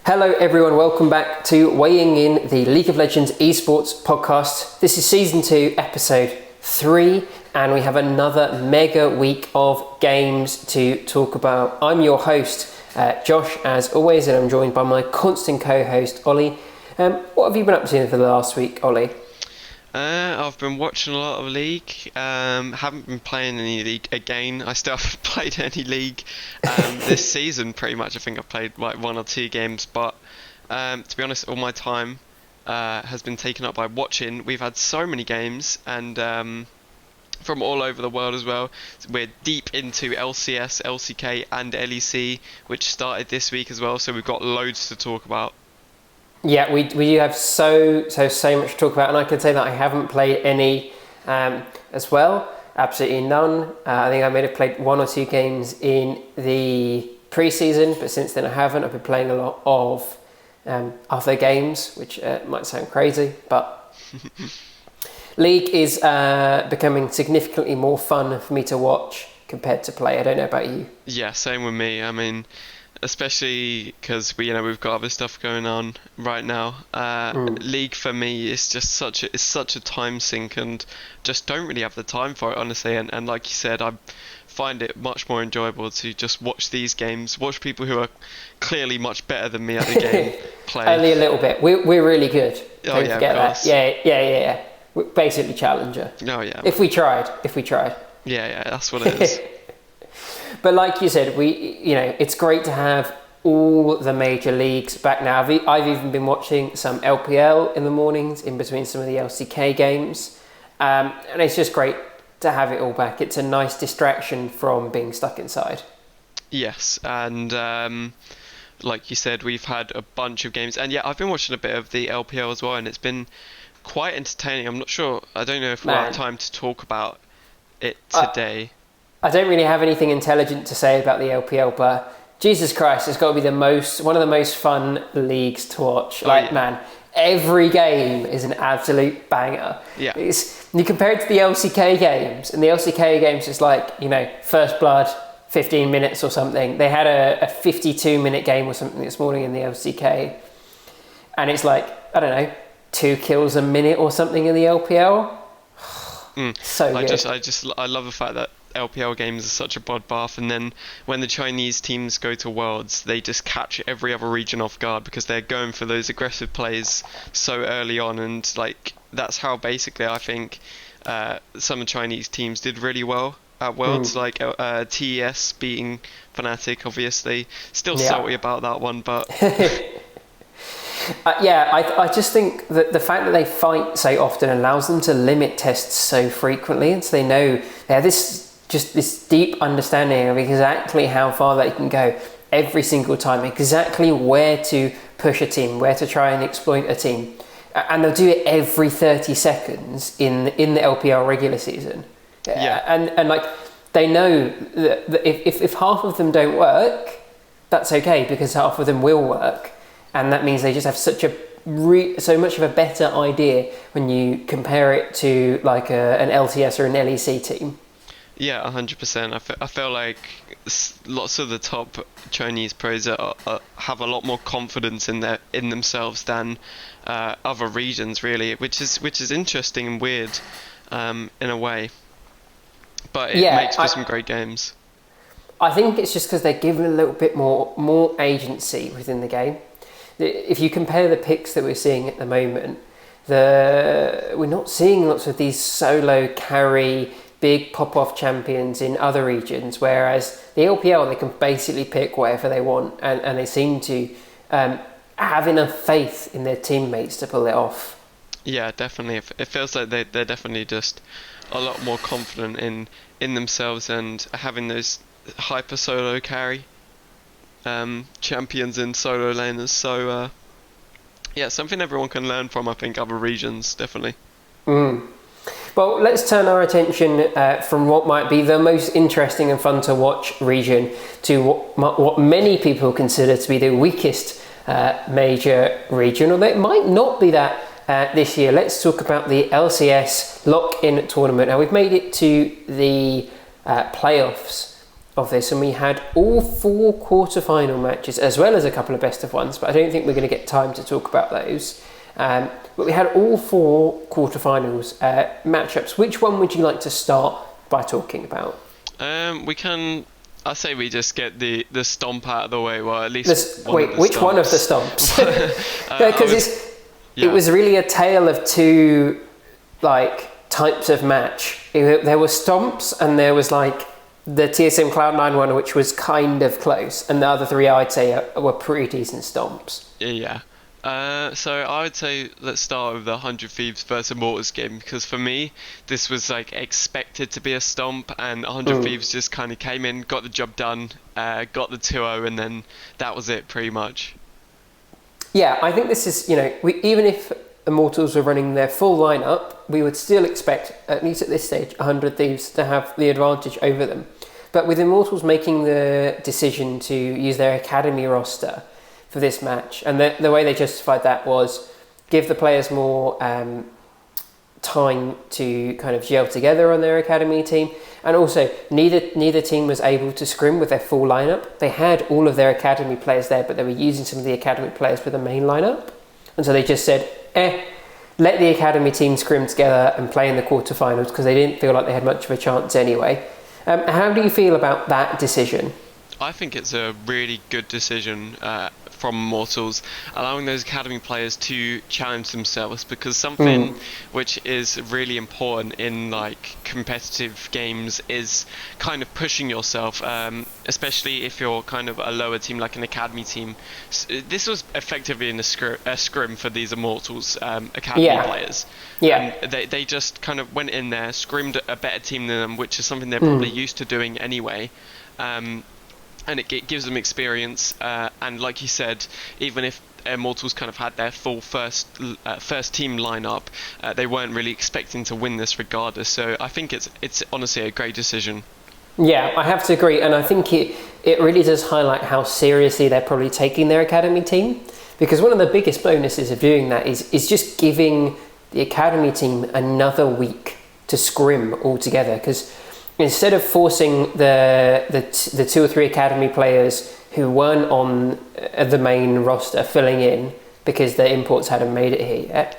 Hello everyone, welcome back to Weighing In, the League of Legends esports podcast. This is season 2, episode 3, and we have another mega week of games to talk about. I'm your host, Josh, as always, and I'm joined by my constant co-host, Ollie. What have you been up to for the last week, Ollie? I've been watching a lot of League. Haven't been playing any League again. I still haven't played any League this season. Pretty much, I think I've played like 1 or 2 games. But to be honest, all my time has been taken up by watching. We've had so many games, and from all over the world as well. We're deep into LCS, LCK, and LEC, which started this week as well. So we've got loads to talk about. Yeah, we do have so much to talk about, and I can say that I haven't played any as well. Absolutely none. I think I may have played 1 or 2 games in the pre-season, but since then I haven't. I've been playing a lot of other games, which might sound crazy, but League is becoming significantly more fun for me to watch compared to play. I don't know about you. Yeah, same with me. I mean, especially because we've got other stuff going on right now. League for me is just such a time sink, and just don't really have the time for it, honestly. And like you said, I find it much more enjoyable to just watch these games, watch people who are clearly much better than me at the game play. Only a little bit. We're really good. Don't forget that. Yeah. We're basically challenger. Oh yeah. If we tried. Yeah, that's what it is. But like you said, it's great to have all the major leagues back now. I've even been watching some LPL in the mornings in between some of the LCK games. And it's just great to have it all back. It's a nice distraction from being stuck inside. Yes, and like you said, we've had a bunch of games. And yeah, I've been watching a bit of the LPL as well, and it's been quite entertaining. I don't know if we'll have time to talk about it today. I don't really have anything intelligent to say about the LPL, but Jesus Christ, it's got to be one of the most fun leagues to watch. Man, every game is an absolute banger. Yeah. You compare it to the LCK games, and the LCK games is First Blood, 15 minutes or something. They had a 52-minute game or something this morning in the LCK, and it's 2 kills a minute or something in the LPL. So good. I love the fact that LPL games are such a bloodbath, and then when the Chinese teams go to Worlds, they just catch every other region off guard because they're going for those aggressive plays so early on, and that's how basically I think some Chinese teams did really well at Worlds, TES beating Fnatic, obviously. Still salty about that one, but I just think that the fact that they fight so often allows them to limit tests so frequently, and so they know they have this deep understanding of exactly how far they can go every single time, exactly where to push a team, where to try and exploit a team, and they'll do it every 30 seconds in the LPL regular season. And they know that if half of them don't work, that's okay, because half of them will work. And that means they just have so much of a better idea when you compare it to an LTS or an LEC team. Yeah, 100%. I feel like lots of the top Chinese pros have a lot more confidence in themselves than other regions, really, which is interesting and weird in a way. But it makes for some great games. I think it's just because they're given a little bit more agency within the game. If you compare the picks that we're seeing at the moment, we're not seeing lots of these solo carry big pop-off champions in other regions, whereas the LPL, they can basically pick whatever they want, and they seem to have enough faith in their teammates to pull it off. Yeah, definitely. It feels like they're definitely just a lot more confident in themselves, and having those hyper solo carry champions in solo laners. So something everyone can learn from, I think, other regions, definitely. Well, let's turn our attention from what might be the most interesting and fun to watch region to what many people consider to be the weakest major region, or it might not be that this year. Let's talk about the LCS lock-in tournament. Now, we've made it to the playoffs of this, and we had all 4 quarterfinal matches as well as a couple of best of ones, but I don't think we're going to get time to talk about those. But we had all 4 quarterfinals matchups. Which one would you like to start by talking about? I say we just get the stomp out of the way. Well, at least which one of the stomps? Because it was really a tale of 2 types of match. There were stomps, and there was the TSM Cloud9 one, which was kind of close, and the other 3 I'd say were pretty decent stomps. Yeah. So I would say let's start with the 100 Thieves versus Immortals game, because for me this was expected to be a stomp, and 100 Thieves just kind of came in, got the job done, got the 2-0, and then that was it pretty much. Yeah, I think this is, even if Immortals were running their full lineup, we would still expect, at least at this stage, 100 Thieves to have the advantage over them. But with Immortals making the decision to use their academy roster for this match, and the way they justified that was give the players more time to kind of gel together on their academy team, and also neither team was able to scrim with their full lineup. They had all of their academy players there, but they were using some of the academy players for the main lineup, and so they just said, let the academy team scrim together and play in the quarterfinals, because they didn't feel like they had much of a chance anyway. How do you feel about that decision? I think it's a really good decision from Immortals, allowing those academy players to challenge themselves, because something which is really important in competitive games is kind of pushing yourself, especially if you're kind of a lower team like an academy team. This was effectively in a scrim for these Immortals academy players. Yeah, and they just kind of went in there, scrimmed a better team than them, which is something they're probably used to doing anyway. And it gives them experience, and like you said, even if Immortals kind of had their full first team lineup, they weren't really expecting to win this regardless. So I think it's honestly a great decision. Yeah, I have to agree, and I think it really does highlight how seriously they're probably taking their academy team, because one of the biggest bonuses of doing that is just giving the academy team another week to scrim all together, because instead of forcing the 2 or 3 academy players who weren't on the main roster filling in because their imports hadn't made it here yet,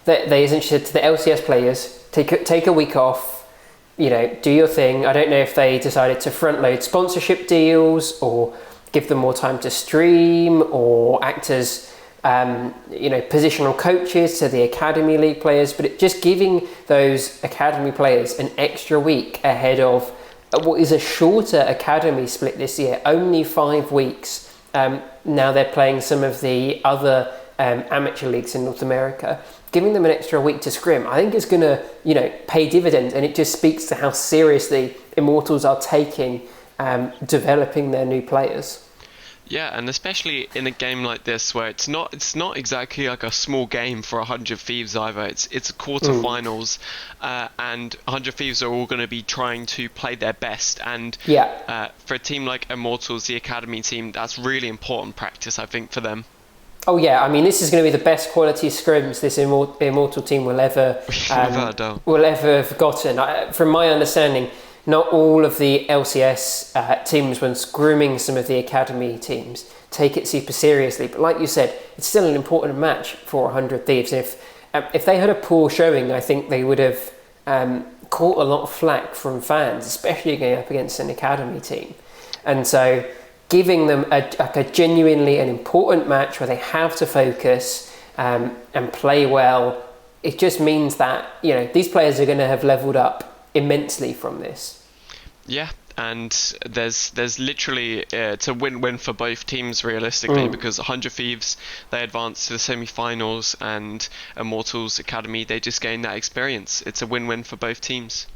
they essentially said to the LCS players, take a week off, do your thing. I don't know if they decided to front load sponsorship deals or give them more time to stream or act as positional coaches to the academy league players, but just giving those academy players an extra week ahead of what is a shorter academy split this year, only 5 weeks. Now they're playing some of the other amateur leagues in North America. Giving them an extra week to scrim, I think is going to, pay dividends, and it just speaks to how seriously Immortals are taking developing their new players. Yeah, and especially in a game like this where it's not exactly like a small game for 100 Thieves either. It's a quarterfinals, and 100 Thieves are all going to be trying to play their best. And for a team like Immortals, the academy team, that's really important practice, I think, for them. Oh yeah, I mean, this is going to be the best quality scrims this Immortal team will ever have gotten. From my understanding, not all of the LCS teams, when grooming some of the academy teams, take it super seriously. But like you said, it's still an important match for 100 Thieves. And if they had a poor showing, I think they would have caught a lot of flack from fans, especially going up against an academy team. And so giving them a genuinely an important match where they have to focus and play well, it just means that these players are going to have leveled up immensely from this. Yeah, and there's literally it's a win-win for both teams realistically, because 100 Thieves, they advance to the semi-finals, and Immortals Academy, they just gain that experience. It's a win-win for both teams.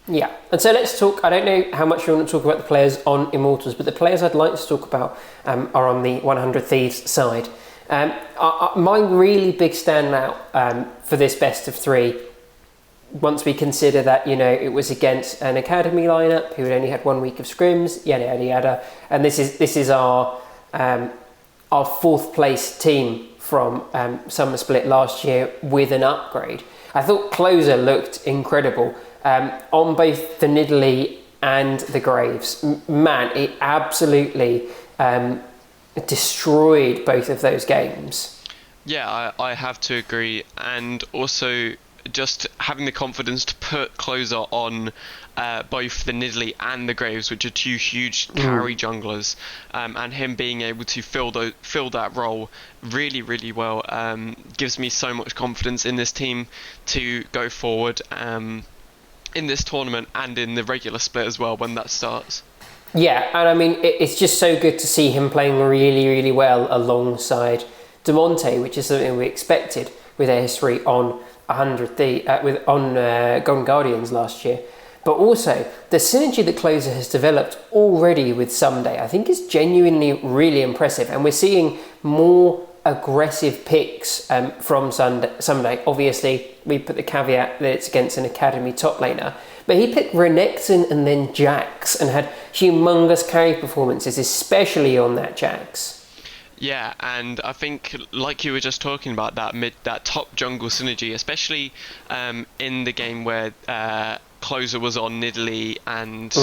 Yeah, and so let's talk. I don't know how much you want to talk about the players on Immortals, but the players I'd like to talk about are on the 100 Thieves side. My really big standout for this best of 3, once we consider that it was against an academy lineup who had only had 1 week of scrims, yada yada, and this is our 4th place team from summer split last year with an upgrade. I thought Closer looked incredible on both the Nidalee and the Graves. Man, it absolutely destroyed both of those games. Yeah, I have to agree, and also just having the confidence to put closer on both the Nidalee and the Graves, which are two huge carry junglers, and him being able to fill that role really, really well gives me so much confidence in this team to go forward in this tournament and in the regular split as well when that starts. Yeah, and I mean, it's just so good to see him playing really, really well alongside Damonte, which is something we expected with their history on Golden Guardians last year. But also, the synergy that Closer has developed already with Someday, I think is genuinely really impressive. And we're seeing more aggressive picks from Someday. Obviously, we put the caveat that it's against an academy top laner. But he picked Renekton and then Jax and had humongous carry performances, especially on that Jax. Yeah, and I think, like you were just talking about, that top jungle synergy, especially in the game where Closer was on Nidalee and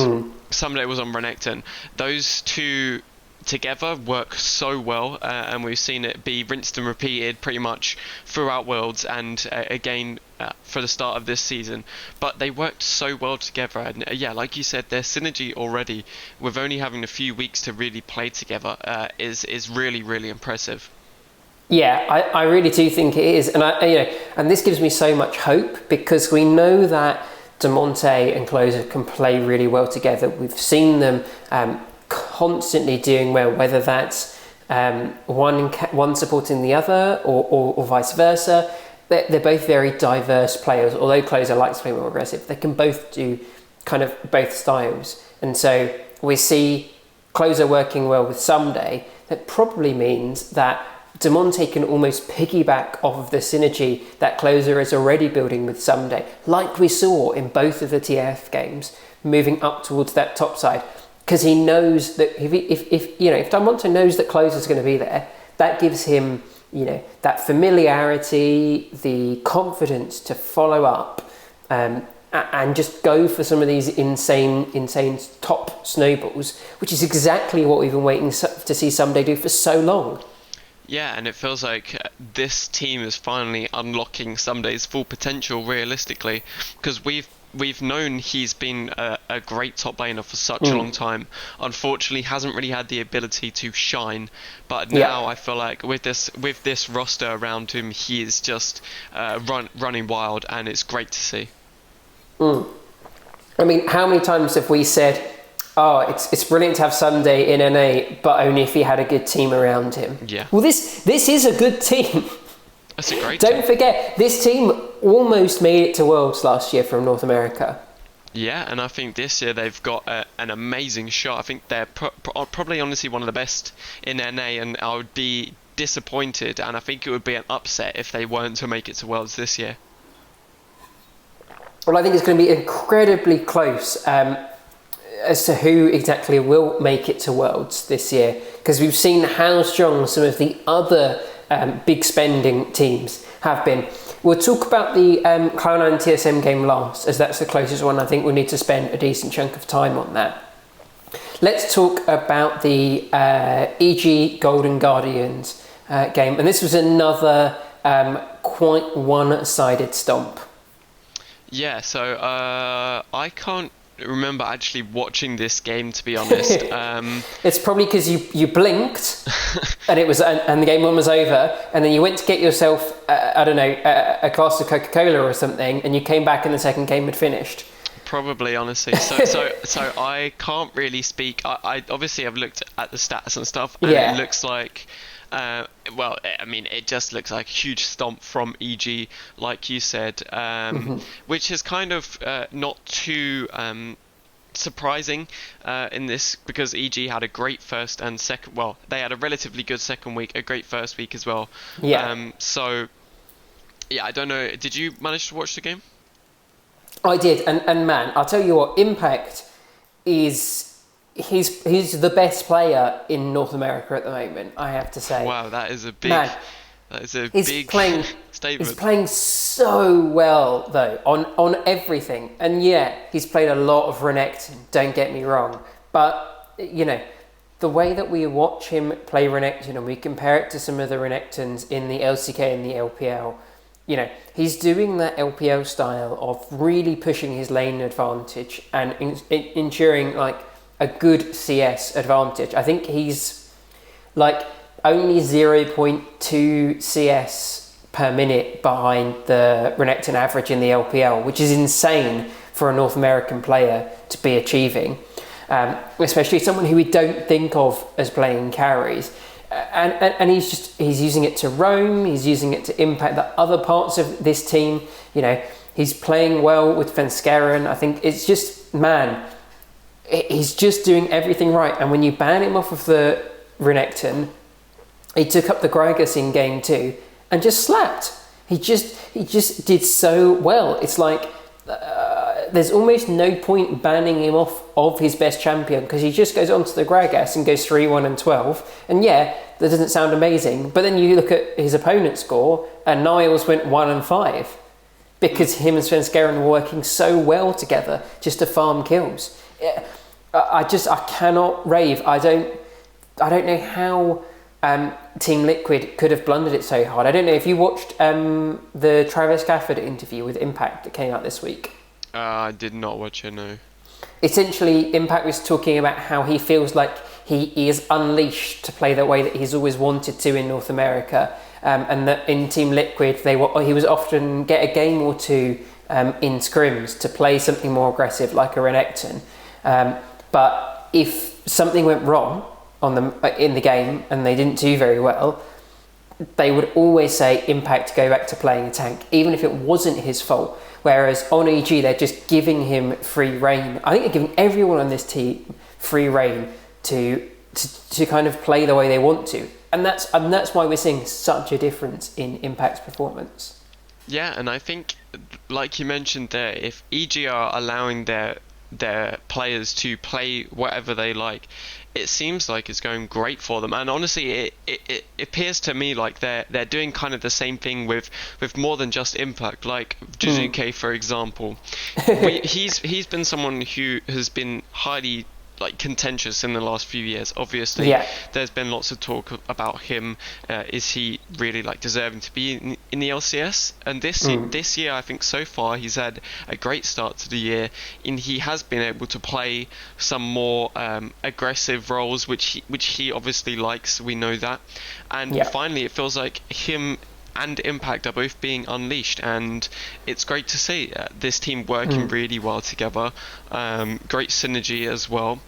Someday was on Renekton. Those two together work so well, and we've seen it be rinsed and repeated pretty much throughout Worlds and again for the start of this season. But they worked so well together, and yeah, like you said, their synergy already, with only having a few weeks to really play together, is really, really impressive. Yeah, I really do think it is, and and this gives me so much hope because we know that Damonte and Closer can play really well together. We've seen them constantly doing well, whether that's one supporting the other or vice versa. They're both very diverse players. Although Closer likes to play more aggressive, they can both do kind of both styles. And so we see Closer working well with Someday. That probably means that Damonte can almost piggyback off of the synergy that Closer is already building with Someday, like we saw in both of the TF games, moving up towards that top side. Because he knows that if Damonte knows that Closer is going to be there, that gives him that familiarity, the confidence to follow up and just go for some of these insane top snowballs, which is exactly what we've been waiting to see Someday do for so long. Yeah, and it feels like this team is finally unlocking Someday's full potential realistically, because we've known he's been a great top laner for such a long time. Unfortunately, hasn't really had the ability to shine. But now I feel like with this roster around him, he is just running wild, and it's great to see. I mean, how many times have we said, "Oh, it's brilliant to have Someday in NA, but only if he had a good team around him." Yeah. Well, this is a good team. That's a great team. Don't forget, this team almost made it to Worlds last year from North America. Yeah, and I think this year they've got an amazing shot. I think they're probably honestly one of the best in NA, and I would be disappointed, and I think it would be an upset if they weren't to make it to Worlds this year. Well, I think it's going to be incredibly close as to who exactly will make it to Worlds this year, because we've seen how strong some of the other big spending teams have been. We'll talk about the Cloud9 TSM game last, as that's the closest one. I think we'll need to spend a decent chunk of time on that. Let's talk about the EG Golden Guardians game, and this was another quite one-sided stomp. Yeah, so I can't remember actually watching this game, to be honest. It's probably because you blinked and and the game one was over, and then you went to get yourself a glass of Coca-Cola or something, and you came back and the second game had finished. Probably, honestly. So I can't really speak. I obviously have looked at the stats and stuff, and it looks like it just looks like a huge stomp from EG, like you said, which is kind of not too surprising in this, because EG had a great first and second. Well, they had a relatively good second week, a great first week as well. Yeah. I don't know. Did you manage to watch the game? I did, and man, I'll tell you what, Impact is. He's the best player in North America at the moment, I have to say. Wow, that is a big It's a He's big playing. statement. He's playing so well though on everything, and yeah, he's played a lot of Renekton. Don't get me wrong, but the way that we watch him play Renekton and we compare it to some of the Renektons in the LCK and the LPL, he's doing that LPL style of really pushing his lane advantage and ensuring like a good CS advantage. I think he's like only 0.2 CS per minute behind the Renekton average in the LPL, which is insane for a North American player to be achieving, especially someone who we don't think of as playing carries. And he's using it to roam, he's using it to impact the other parts of this team. He's playing well with Venskeren. I think it's just, man, he's just doing everything right. And when you ban him off of the Renekton, he took up the Gragas in game 2 and just slapped. He just did so well. It's like there's almost no point banning him off of his best champion because he just goes onto the Gragas and goes 3-1 and 12. And yeah, that doesn't sound amazing. But then you look at his opponent's score and Niles went 1 and 5 because him and Svenskeren were working so well together just to farm kills. I cannot rave. I don't know how Team Liquid could have blundered it so hard. I don't know if you watched the Travis Stafford interview with Impact that came out this week. I did not watch it, no. Essentially, Impact was talking about how he feels like he is unleashed to play the way that he's always wanted to in North America, and that in Team Liquid he was often get a game or two in scrims to play something more aggressive like a Renekton, but if something went wrong in the game and they didn't do very well, they would always say Impact go back to playing a tank, even if it wasn't his fault. Whereas on EG, they're just giving him free reign. I think they're giving everyone on this team free reign to kind of play the way they want to, and that's why we're seeing such a difference in Impact's performance. Yeah, and I think, like you mentioned there, if EG are allowing their players to play whatever they like, it seems like it's going great for them. And honestly, it appears to me like they're doing kind of the same thing with more than just Impact. Like Jizuke, for example, he's been someone who has been highly contentious in the last few years. Obviously, there's been lots of talk about him. Is he really deserving to be in the LCS? And this year, I think so far he's had a great start to the year, and he has been able to play some more aggressive roles, which he obviously likes. We know that. And finally, it feels like him and Impact are both being unleashed, and it's great to see this team working really well together. Great synergy as well,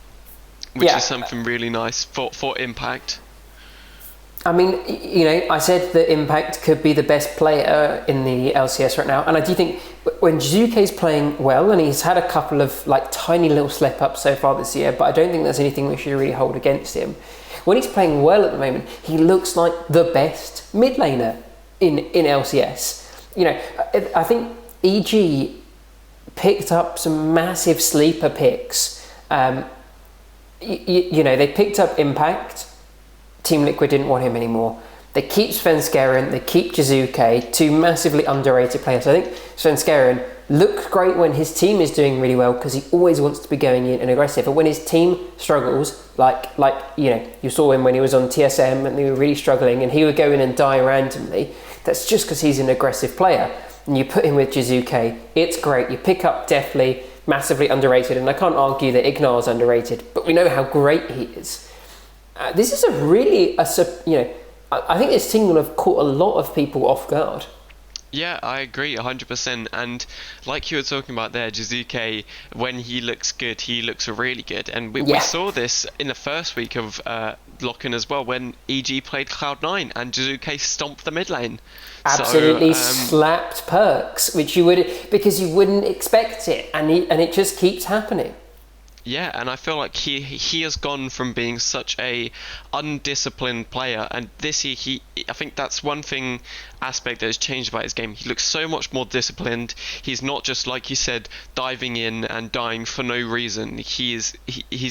which is something really nice for Impact. I mean, I said that Impact could be the best player in the LCS right now, and I do think when Jizuke's playing well, and he's had a couple of tiny little slip-ups so far this year, but I don't think there's anything we should really hold against him. When he's playing well at the moment, he looks like the best mid laner in LCS. I think EG picked up some massive sleeper picks. They picked up Impact. Team Liquid didn't want him anymore. They keep Svenskeren, they keep Jizuke, two massively underrated players. I think Svenskeren looks great when his team is doing really well because he always wants to be going in and aggressive. But when his team struggles, you saw him when he was on TSM and they were really struggling and he would go in and die randomly, that's just because he's an aggressive player. And you put him with Jizuke, it's great. You pick up Deathly, massively underrated, and I can't argue that Ignar's underrated, but we know how great he is. This is I think this team will have caught a lot of people off guard. Yeah, I agree 100%. And like you were talking about there, Jizuke, when he looks good, he looks really good. And we saw this in the first week of Lock-in as well, when EG played Cloud9 and Jizuke stomped the mid lane. Absolutely slapped Perkz, which because you wouldn't expect it, and it just keeps happening. Yeah, and I feel like he has gone from being such a undisciplined player, and this year I think that's one thing aspect that has changed about his game. He looks so much more disciplined. He's not just, like you said, diving in and dying for no reason. He's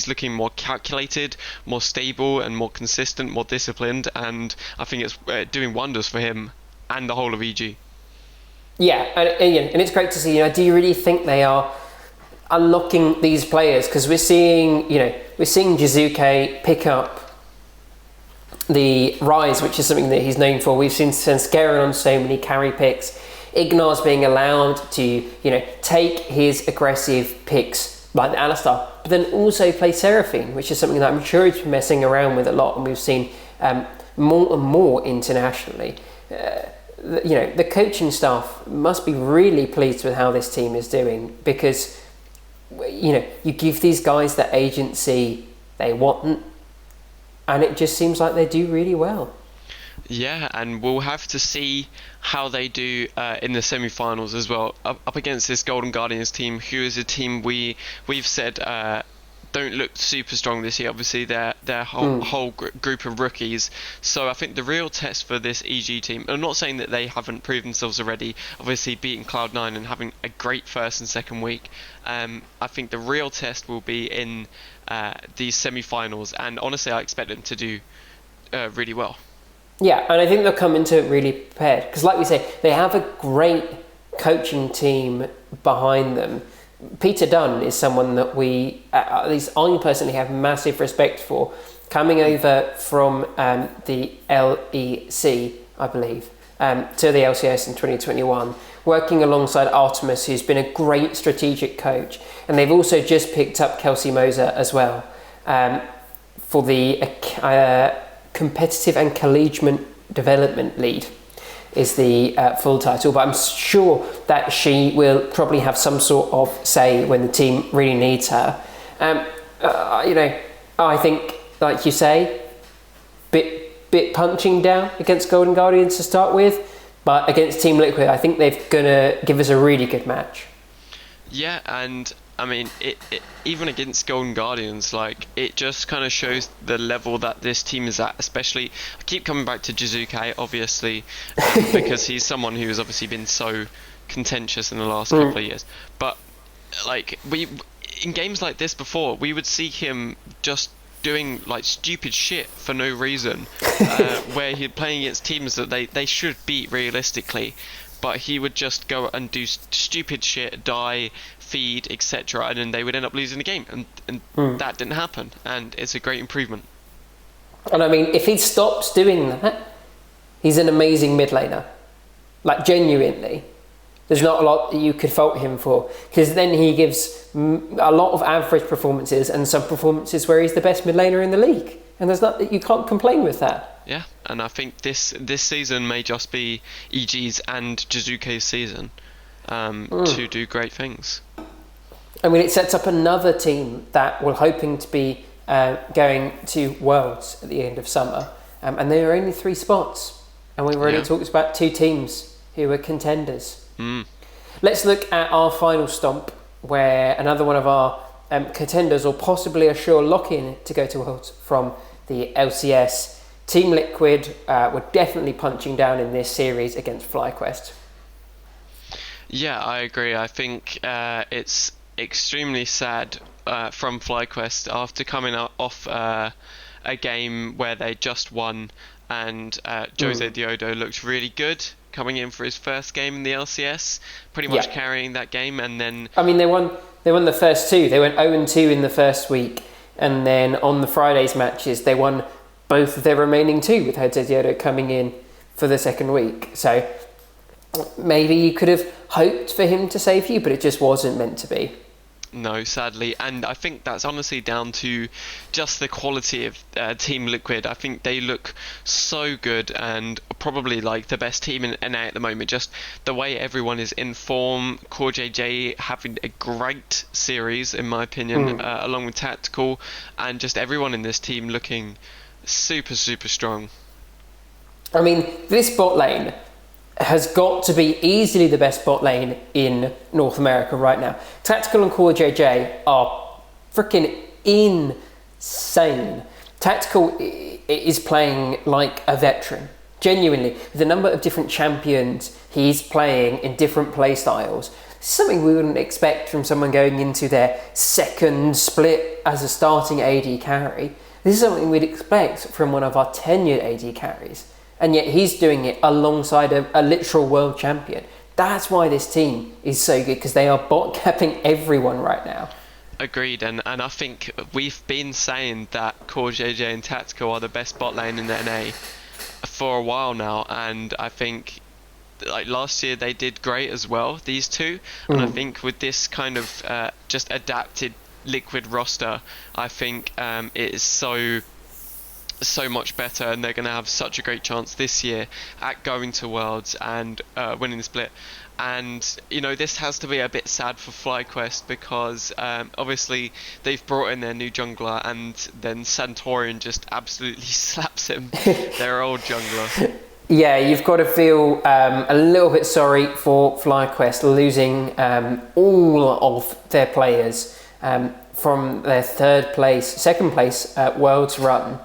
looking more calculated, more stable, and more consistent, more disciplined, and I think it's doing wonders for him and the whole of EG. Yeah, and it's great to see. Do you really think they are unlocking these players? Because we're seeing Jizuke pick up the rise, which is something that he's known for. We've seen Svenskeren on so many carry picks. Ignar's being allowed to, take his aggressive picks like the Alistar, but then also play Seraphine, which is something that I'm sure he's been messing around with a lot, and we've seen more and more internationally. The coaching staff must be really pleased with how this team is doing, because you give these guys the agency they want, and it just seems like they do really well. Yeah, and we'll have to see how they do in the semi-finals as well, up against this Golden Guardians team, who is a team we've said don't look super strong this year. Obviously, their whole group of rookies. So I think the real test for this EG team, I'm not saying that they haven't proved themselves already, obviously beating Cloud9 and having a great first and second week. I think the real test will be in these semi-finals, and honestly I expect them to do really well. Yeah, and I think they'll come into it really prepared, because like we say, they have a great coaching team behind them. Peter Dunn is someone that we, at least I personally, have massive respect for, coming over from the LEC, I believe, to the LCS in 2021, working alongside Artemis, who's been a great strategic coach, and they've also just picked up Kelsey Moser as well for the competitive and collegiate development lead is the full title, but I'm sure that she will probably have some sort of say when the team really needs her. I think, like you say, bit punching down against Golden Guardians to start with, but against Team Liquid, I think they're gonna give us a really good match. Yeah, and I mean, it even against Golden Guardians, it just kind of shows the level that this team is at. Especially, I keep coming back to Jizuke, obviously, because he's someone who has obviously been so contentious in the last couple of years. But we in games like this before, we would see him just doing stupid shit for no reason, where he's playing against teams that they should beat realistically. But he would just go and do stupid shit, die, feed, etc., and then they would end up losing the game, and that didn't happen, and it's a great improvement. And I mean, if he stops doing that, he's an amazing mid laner. Genuinely. There's not a lot that you could fault him for, because then he gives a lot of average performances and some performances where he's the best mid laner in the league, and you can't complain with that. Yeah, and I think this season may just be EG's and Jizuke's season to do great things. I mean, it sets up another team that we're hoping to be going to Worlds at the end of summer, and there are only 3 spots, and we've already talked about 2 teams who are contenders. Let's look at our final stomp, where another one of our contenders, or possibly a sure lock-in to go to Worlds from the LCS, Team Liquid, were definitely punching down in this series against FlyQuest. Yeah, I agree. I think it's extremely sad from FlyQuest after coming off a game where they just won, and Jose Diodo looked really good coming in for his first game in the LCS, pretty much carrying that game, and then... I mean, they won the first 2. They went 0-2 in the first week, and then on the Friday's matches, they won both of their remaining 2, with Jose Diodo coming in for the second week. So maybe you could have hoped for him to save you, but it just wasn't meant to be. No, sadly, and I think that's honestly down to just the quality of Team Liquid. I think they look so good, and probably the best team in NA at the moment. Just the way everyone is in form. Core JJ having a great series, in my opinion, along with Tactical, and just everyone in this team looking super strong. I mean, this bot lane has got to be easily the best bot lane in North America right now. Tactical and Core JJ are freaking insane. Tactical is playing like a veteran. Genuinely, with the number of different champions he's playing in different play styles, something we wouldn't expect from someone going into their second split as a starting AD carry. This is something we'd expect from one of our tenured AD carries. And yet he's doing it alongside a literal world champion. That's why this team is so good, because they are bot capping everyone right now. Agreed, and I think we've been saying that Core JJ and Tactical are the best bot lane in the NA for a while now, and I think like last year they did great as well, these two, and I think with this kind of just adapted Liquid roster, I think it is so much better, and they're going to have such a great chance this year at going to Worlds and winning the split. And you know, this has to be a bit sad for FlyQuest, because obviously they've brought in their new jungler, and then Santorin just absolutely slaps him, their old jungler. Yeah, you've got to feel a little bit sorry for FlyQuest losing all of their players from their second place Worlds run.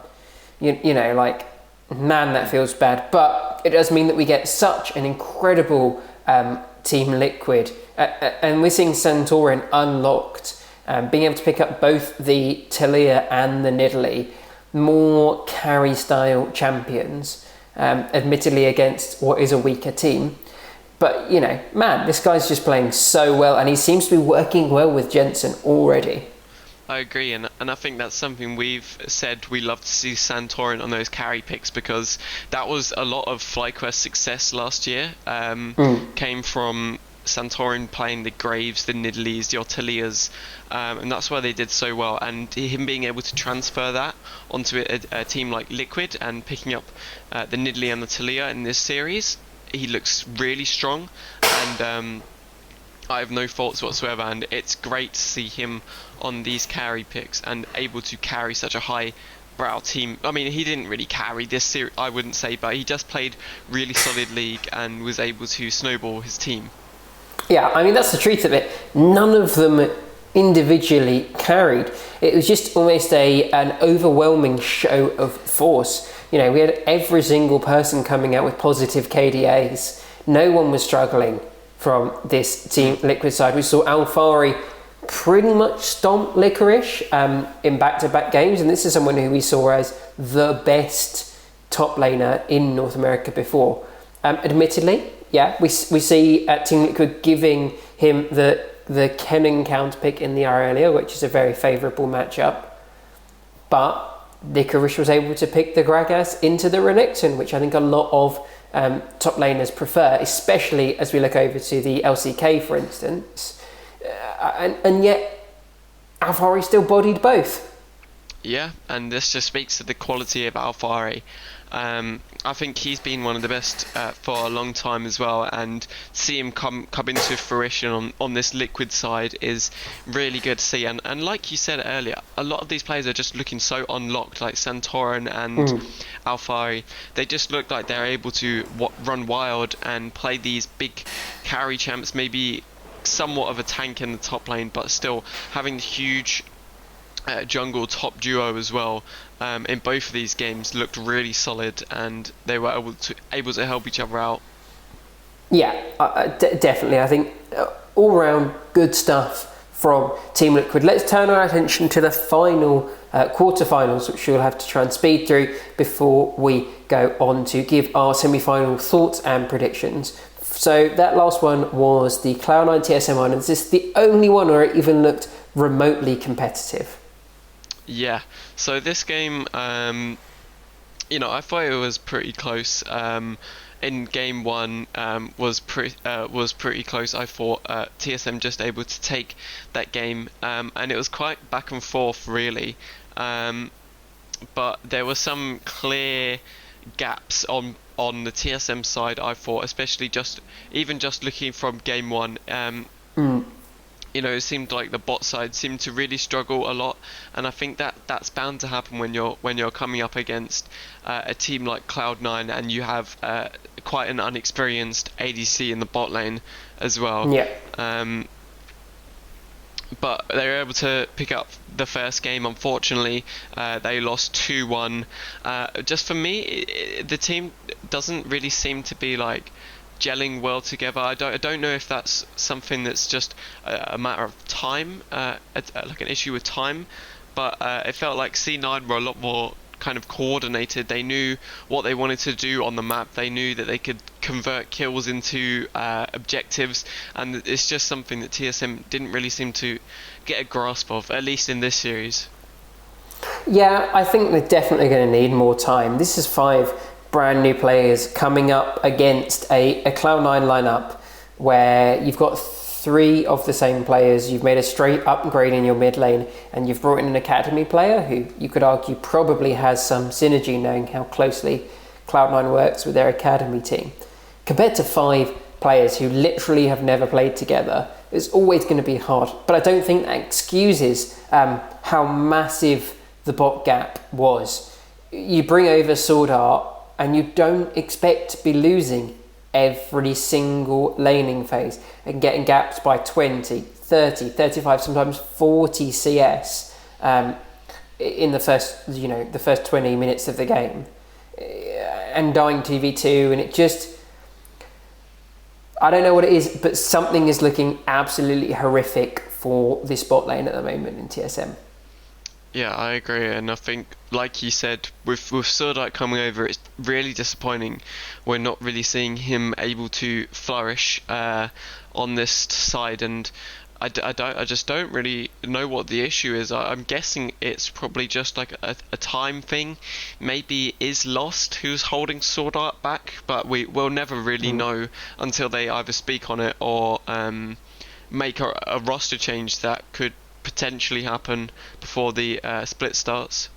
You know, like, man, that feels bad. But it does mean that we get such an incredible Team Liquid. And we're seeing Santorin unlocked, being able to pick up both the Talia and the Nidalee, more carry-style champions, admittedly against what is a weaker team. But, you know, man, this guy's just playing so well, and he seems to be working well with Jensen already. I agree, and I think that's something we've said. We love to see Santorin on those carry picks, because that was a lot of FlyQuest's success last year. Came from Santorin playing the Graves, the Nidalees, the Ortelias, and that's why they did so well. And him being able to transfer that onto a team like Liquid and picking up the Nidalee and the Talia in this series, he looks really strong, and I have no faults whatsoever, and it's great to see him on these carry picks and able to carry such a high brow team. I mean, he didn't really carry this series, I wouldn't say, but he just played really solid League and was able to snowball his team. Yeah, I mean, that's the truth of it. None of them individually carried. It was just almost an overwhelming show of force. You know, we had every single person coming out with positive KDAs. No one was struggling from this Team Liquid side. We saw Alfari pretty much stomp Licorice in back-to-back games, and this is someone who we saw as the best top laner in North America before. Admittedly, yeah, we see Team Liquid giving him the Kennen counter pick in the Aurelia, which is a very favourable matchup, but Licorice was able to pick the Gragas into the Renekton, which I think a lot of top laners prefer, especially as we look over to the LCK, for instance. And yet, Alfari still bodied both. Yeah, and this just speaks to the quality of Alfari. I think he's been one of the best for a long time as well, and see him come into fruition on this Liquid side is really good to see. And like you said earlier, a lot of these players are just looking so unlocked, like Santorin and Alfari. They just look like they're able to run wild and play these big carry champs, maybe somewhat of a tank in the top lane, but still having the huge jungle top duo as well. In both of these games looked really solid, and they were able to help each other out. Yeah, definitely. I think all round good stuff from Team Liquid. Let's turn our attention to the final quarterfinals, which we'll have to try and speed through before we go on to give our semi-final thoughts and predictions. So that last one was the Cloud9 TSM Islands. This is the only one where it even looked remotely competitive. Yeah, so this game, you know, I thought it was pretty close. In game one, was pretty close. I thought TSM just able to take that game, and it was quite back and forth really. But there were some clear gaps on the TSM side, I thought, especially just looking from game one. You know, it seemed like the bot side seemed to really struggle a lot, and I think that's bound to happen when you're coming up against a team like Cloud9 and you have quite an unexperienced ADC in the bot lane as well. Yeah. but they were able to pick up the first game. Unfortunately, they lost 2-1. Just for me, the team doesn't really seem to be like gelling well together. I don't know if that's something that's just a matter of time, like an issue with time, but it felt like C9 were a lot more kind of coordinated. They knew what they wanted to do on the map. They knew that they could convert kills into objectives, and it's just something that TSM didn't really seem to get a grasp of, at least in this series. Yeah, I think they're definitely going to need more time. This is 5 brand new players coming up against a Cloud9 lineup where you've got 3 of the same players. You've made a straight upgrade in your mid lane, and you've brought in an academy player who you could argue probably has some synergy, knowing how closely Cloud9 works with their academy team. Compared to 5 players who literally have never played together, it's always going to be hard. But I don't think that excuses how massive the bot gap was. You bring over Sword Art, and you don't expect to be losing every single laning phase and getting gaps by 20, 30, 35, sometimes 40 CS in the first 20 minutes of the game, and dying 2v2, and it just, I don't know what it is, but something is looking absolutely horrific for this bot lane at the moment in TSM. Yeah, I agree, and I think, like you said, with Surdite coming over, it's really disappointing. We're not really seeing him able to flourish on this side, and I just don't really know what the issue is. I'm guessing it's probably just like a time thing. Maybe is Lost who's holding Sword Art back, but we'll never really know until they either speak on it or make a roster change that could potentially happen before the split starts.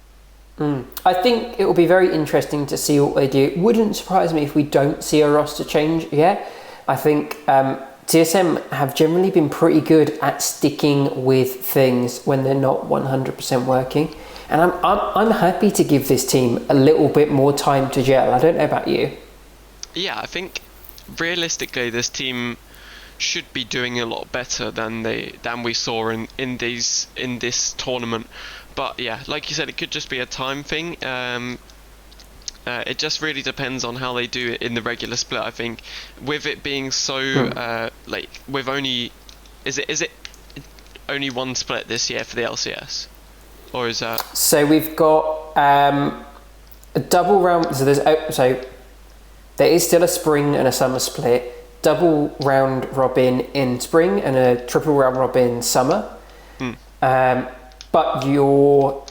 I think it will be very interesting to see what they do. It wouldn't surprise me if we don't see a roster change yet. I think TSM have generally been pretty good at sticking with things when they're not 100% working, and I'm happy to give this team a little bit more time to gel. I don't know about you. Yeah, I think realistically this team should be doing a lot better than we saw in this tournament. But yeah, like you said, it could just be a time thing. It just really depends on how they do it in the regular split. I think with it being so with only is it only one split this year for the LCS, or is that? So we've got a double round. So there is still a spring and a summer split. Double round robin in spring and a triple round robin summer. But your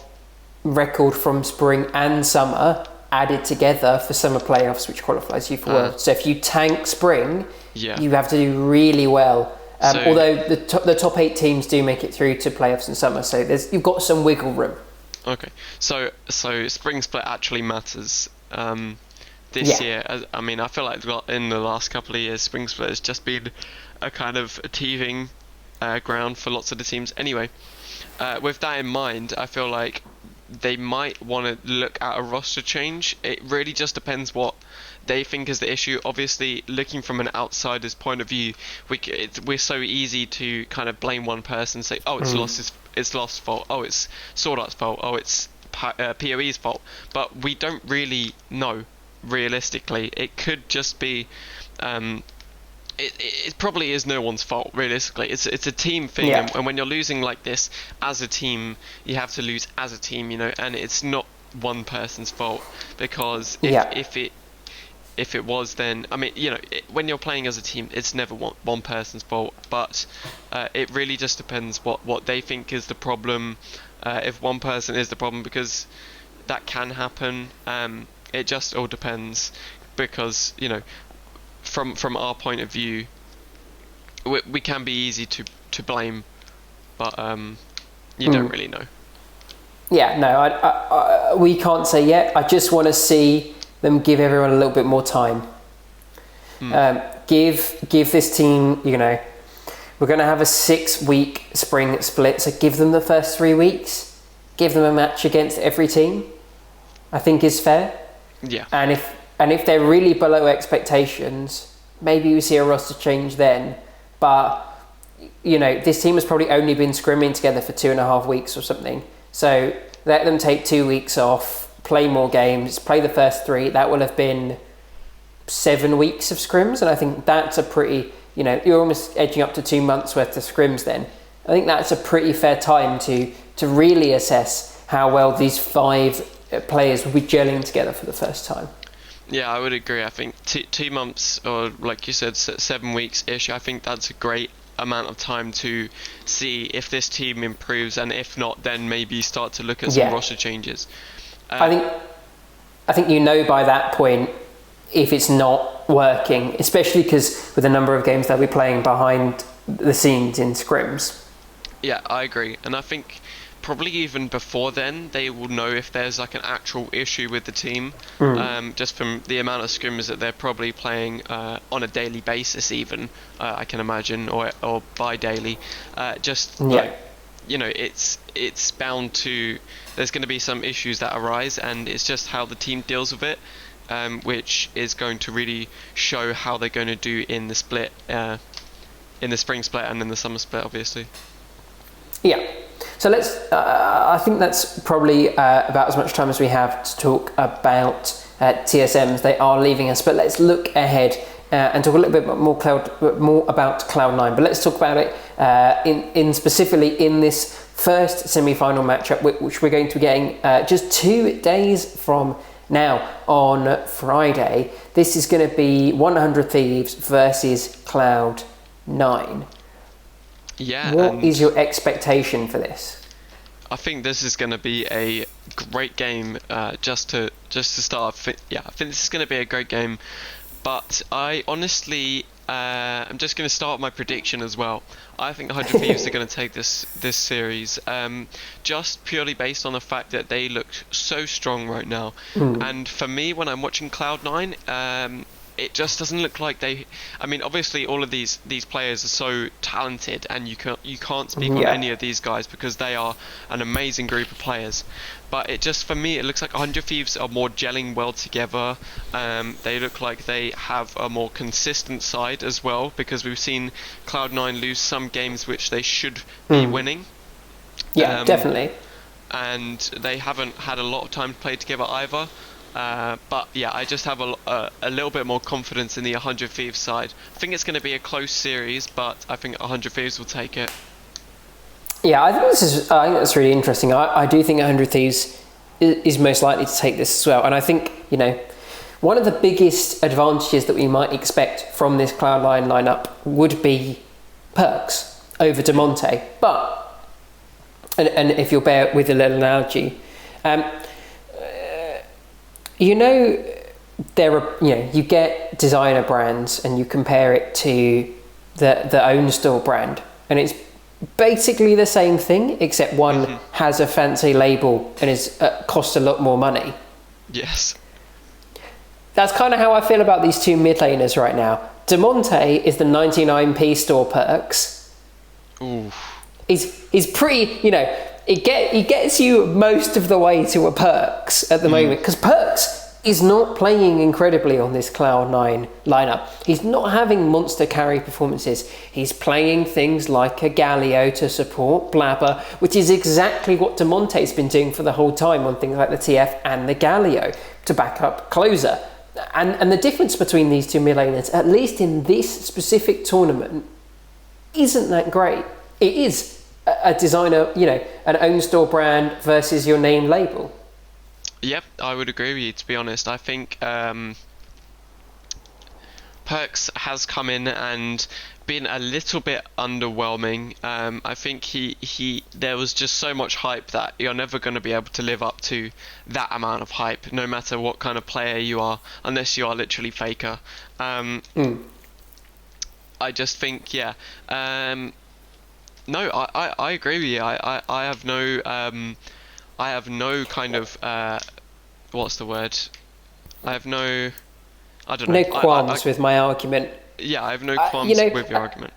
record from spring and summer added together for summer playoffs, which qualifies you for Worlds. So if you tank spring, you have to do really well. Although the top 8 teams do make it through to playoffs in summer, so you've got some wiggle room. Okay, so spring split actually matters. This year, I mean, I feel like in the last couple of years, spring split has just been a kind of a teething ground for lots of the teams. Anyway, with that in mind, I feel like they might want to look at a roster change. It really just depends what they think is the issue. Obviously, looking from an outsider's point of view, we're so easy to kind of blame one person and say, oh, it's Lost's fault, oh, it's Sword Art's fault, oh, it's PoE's fault. But we don't really know. Realistically, it could just be it probably is no one's fault. Realistically, it's a team thing, and when you're losing like this as a team, you have to lose as a team, and it's not one person's fault, because if it was, then I mean, when you're playing as a team, it's never one person's fault, but it really just depends what they think is the problem, if one person is the problem, because that can happen. It just all depends, because from our point of view, we can be easy to blame, but you don't really know. Yeah, no, I we can't say yet. I just want to see them give everyone a little bit more time. Give this team, we're going to have a 6-week spring split, so give them the first 3 weeks, give them a match against every team, I think is fair. Yeah. And if they're really below expectations, maybe we see a roster change then. But this team has probably only been scrimming together for 2.5 weeks or something. So let them take 2 weeks off, play more games, play the first 3. That will have been 7 weeks of scrims. And I think that's a pretty, you're almost edging up to 2 months worth of scrims then. I think that's a pretty fair time to really assess how well these 5 players will be gelling together for the first time. Yeah, I would agree. I think 2 months, or like you said, 7 weeks-ish, I think that's a great amount of time to see if this team improves, and if not, then maybe start to look at some roster changes. I think by that point if it's not working, especially because with a number of games they'll be playing behind the scenes in scrims. Yeah, I agree, and I think probably even before then they will know if there's like an actual issue with the team, just from the amount of scrims that they're probably playing on a daily basis, even I can imagine, or bi-daily. It's bound to, there's going to be some issues that arise, and it's just how the team deals with it, which is going to really show how they're going to do in the split, in the spring split and in the summer split, obviously. Yeah. So I think that's probably about as much time as we have to talk about TSMs. They are leaving us, but let's look ahead and talk a little bit more about Cloud9. But let's talk about it in specifically in this first semi-final matchup, which we're going to be getting just 2 days from now on Friday. This is going to be 100 Thieves versus Cloud9. Yeah. What is your expectation for this? I think this is going to be a great game. Just to start, I think this is going to be a great game. But I honestly, I'm just going to start my prediction as well. I think 100 Thieves are going to take this series, just purely based on the fact that they look so strong right now. And for me, when I'm watching Cloud9, it just doesn't look like they. I mean, obviously, all of these players are so talented, and you can't speak on any of these guys because they are an amazing group of players. But it just, for me, it looks like 100 Thieves are more gelling well together. They look like they have a more consistent side as well, because we've seen Cloud9 lose some games which they should be winning. Yeah, definitely. And they haven't had a lot of time to play together either. But yeah, I just have a little bit more confidence in the 100 Thieves side. I think it's going to be a close series, but I think 100 Thieves will take it. Yeah, I think that's really interesting. I do think 100 Thieves is most likely to take this as well. And I think, one of the biggest advantages that we might expect from this Cloud9 lineup would be Perkz over Damonte. But, and if you'll bear with a little analogy, you get designer brands and you compare it to the own store brand, and it's basically the same thing, except one has a fancy label and is costs a lot more money. Yes. That's kind of how I feel about these 2 mid laners right now. Damonte is the 99p store Perkz. Ooh. He's pretty, he gets you most of the way to a Perkz at the moment, because Perkz is not playing incredibly on this Cloud9 lineup. He's not having monster carry performances. He's playing things like a Galio to support Blabber, which is exactly what Damonte's been doing for the whole time on things like the TF and the Galio to back up closer. And the difference between these 2 mid laners, at least in this specific tournament, isn't that great. It is a designer, an own store brand versus your name label. Yep, I would agree with you, to be honest. I think Perkz has come in and been a little bit underwhelming. I think there was just so much hype that you're never going to be able to live up to that amount of hype, no matter what kind of player you are, unless you are literally Faker. I just think, no, I agree with you. I have no kind of what's the word? I have no, I don't know. No qualms with my argument. Yeah, I have no qualms with your argument.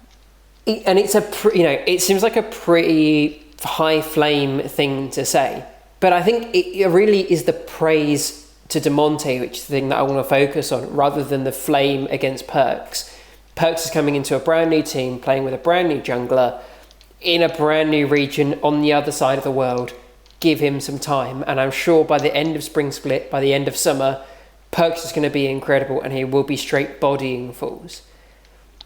And it's it seems like a pretty high flame thing to say, but I think it really is the praise to Damonte, which is the thing that I want to focus on, rather than the flame against Perkz. Perkz is coming into a brand new team, playing with a brand new jungler, in a brand new region on the other side of the world. Give him some time, and I'm sure by the end of Spring Split, by the end of summer, Perkz is going to be incredible, and he will be straight bodying fools.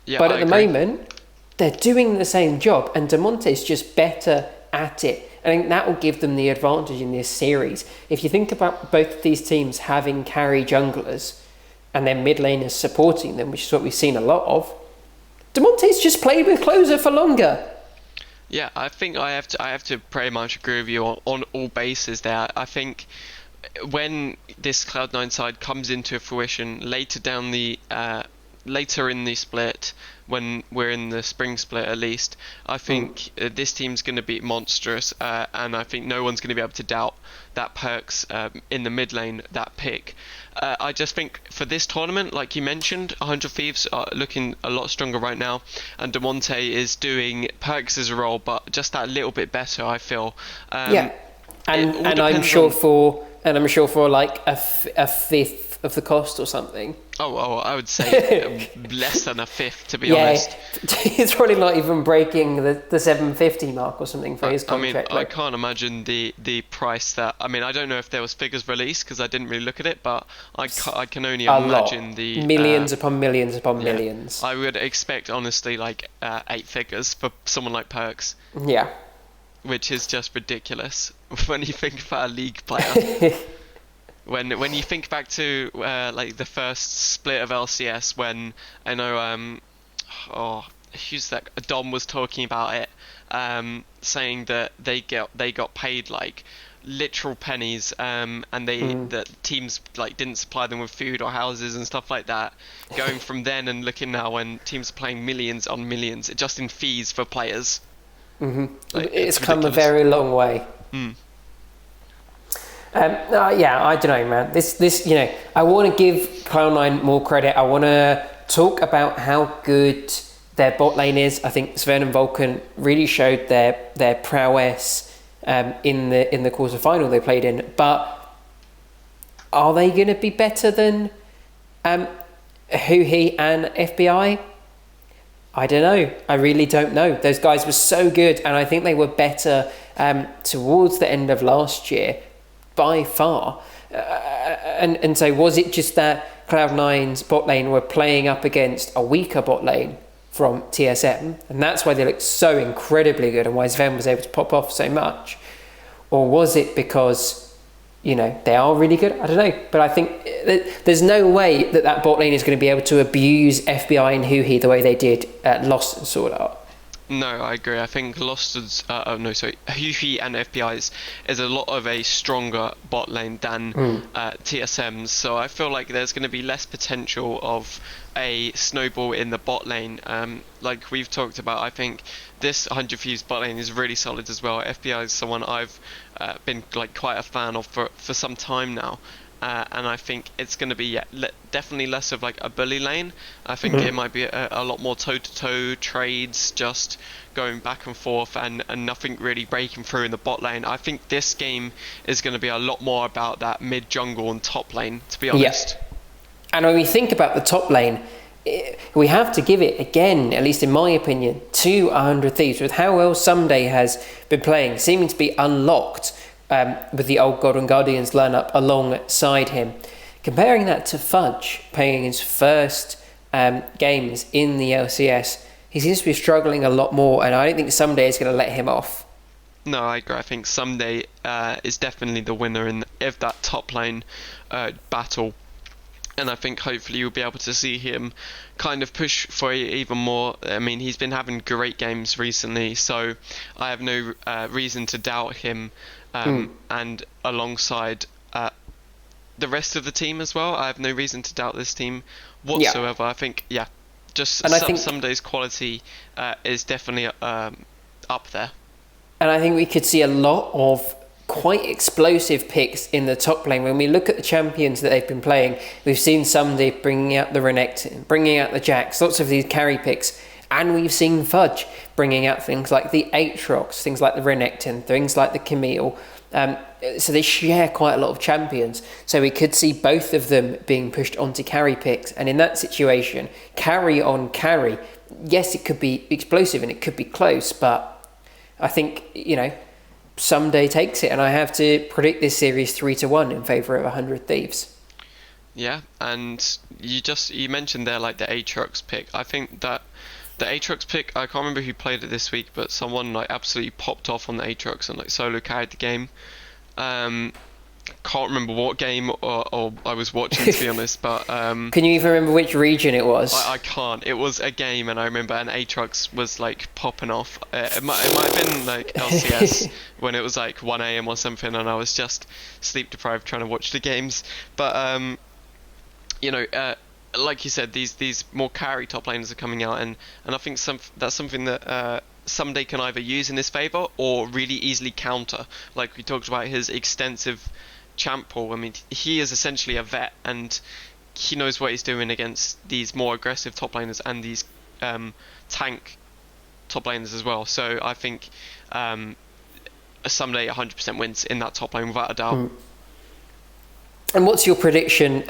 Yeah, but at the agree. moment, they're doing the same job, and Damonte is just better at it. I think that will give them the advantage in this series. If you think about both of these teams having carry junglers and their mid laners supporting them, which is what we've seen a lot of, Damonte's just played with closer for longer. Yeah, I think I have to pretty much agree with you on all bases there. I think when this Cloud9 side comes into fruition later in the split, when we're in the spring split at least, I think this team's going to be monstrous, and I think no one's going to be able to doubt that Perkz in the mid lane, that pick. I just think for this tournament, like you mentioned, 100 Thieves are looking a lot stronger right now, and Damonte is doing Perkz' role, but just that little bit better, I feel. And I'm sure for like a fifth of the cost or something. Oh, I would say less than a fifth, to be honest. It's probably not even breaking the 750 mark or something for his contract. I can't imagine the price that. I mean, I don't know if there was figures released because I didn't really look at it, but I can only imagine the millions upon millions upon millions. I would expect honestly like 8 figures for someone like Perkz. Yeah, which is just ridiculous when you think about a league player. When you think back to like the first split of LCS, when I know who's that? Dom was talking about it, saying that they got paid like literal pennies, and that teams like didn't supply them with food or houses and stuff like that. Going from then and looking now when teams are playing millions on millions just in fees for players. Mm-hmm. Like, it's come a very long way. I don't know, man. This, I want to give Cloud9 more credit. I want to talk about how good their bot lane is. I think Sven and Vulcan really showed their prowess in the quarterfinal they played in. But are they going to be better than Huhi and FBI? I don't know. I really don't know. Those guys were so good, and I think they were better towards the end of last year. By far, and so was it just that Cloud9's bot lane were playing up against a weaker bot lane from TSM, and that's why they looked so incredibly good and why Sven was able to pop off so much? Or was it because, they are really good? I don't know, but I think there's no way that bot lane is going to be able to abuse FBI and Huhi the way they did at Lost and Sword Art. No, I agree. I think Huhi and FPI's is a lot of a stronger bot lane than TSM's. So I feel like there's going to be less potential of a snowball in the bot lane. Like we've talked about, I think this 100 Thieves bot lane is really solid as well. FBI is someone I've been like quite a fan of for some time now. And I think it's going to be definitely less of like a bully lane. I think it might be a lot more toe-to-toe trades, just going back and forth and nothing really breaking through in the bot lane. I think this game is going to be a lot more about that mid-jungle and top lane, to be honest. Yeah. And when we think about the top lane, we have to give it, again, at least in my opinion, to 100 Thieves. With how well Someday has been playing, seeming to be unlocked with the old Golden Guardians lineup alongside him. Comparing that to Fudge playing his first games in the LCS, he seems to be struggling a lot more, and I don't think Someday is going to let him off. No, I agree. I think Someday is definitely the winner of that top lane battle. And I think hopefully you'll be able to see him kind of push for even more. I mean, he's been having great games recently, so I have no reason to doubt him. And alongside the rest of the team as well, I have no reason to doubt this team whatsoever. I think, Someday's quality is definitely up there. And I think we could see a lot of quite explosive picks in the top lane. When we look at the champions that they've been playing, we've seen Someday bringing out the Renekton, bringing out the Jax, lots of these carry picks. And we've seen Fudge bringing out things like the Aatrox, things like the Renekton, things like the Camille. So they share quite a lot of champions. So we could see both of them being pushed onto carry picks. And in that situation, carry on carry, yes, it could be explosive and it could be close, but I think, someday takes it. And I have to predict this series 3-1 in favour of 100 Thieves. Yeah, and you mentioned there like the Aatrox pick. I think that the Aatrox pick, I can't remember who played it this week, but someone like absolutely popped off on the Aatrox and like solo carried the game. Can't remember what game or I was watching, to be honest, but can you even remember which region it was? I can't. It was a game, and I remember an Aatrox was like popping off. It might have been like LCS when it was like 1 a.m. or something, and I was just sleep deprived trying to watch the games. But like you said, these more carry top laners are coming out, and I think that's something that someday can either use in his favour or really easily counter. Like we talked about his extensive champ pool. I mean, he is essentially a vet, and he knows what he's doing against these more aggressive top laners and these tank top laners as well. So I think someday 100% wins in that top lane without a doubt. And what's your prediction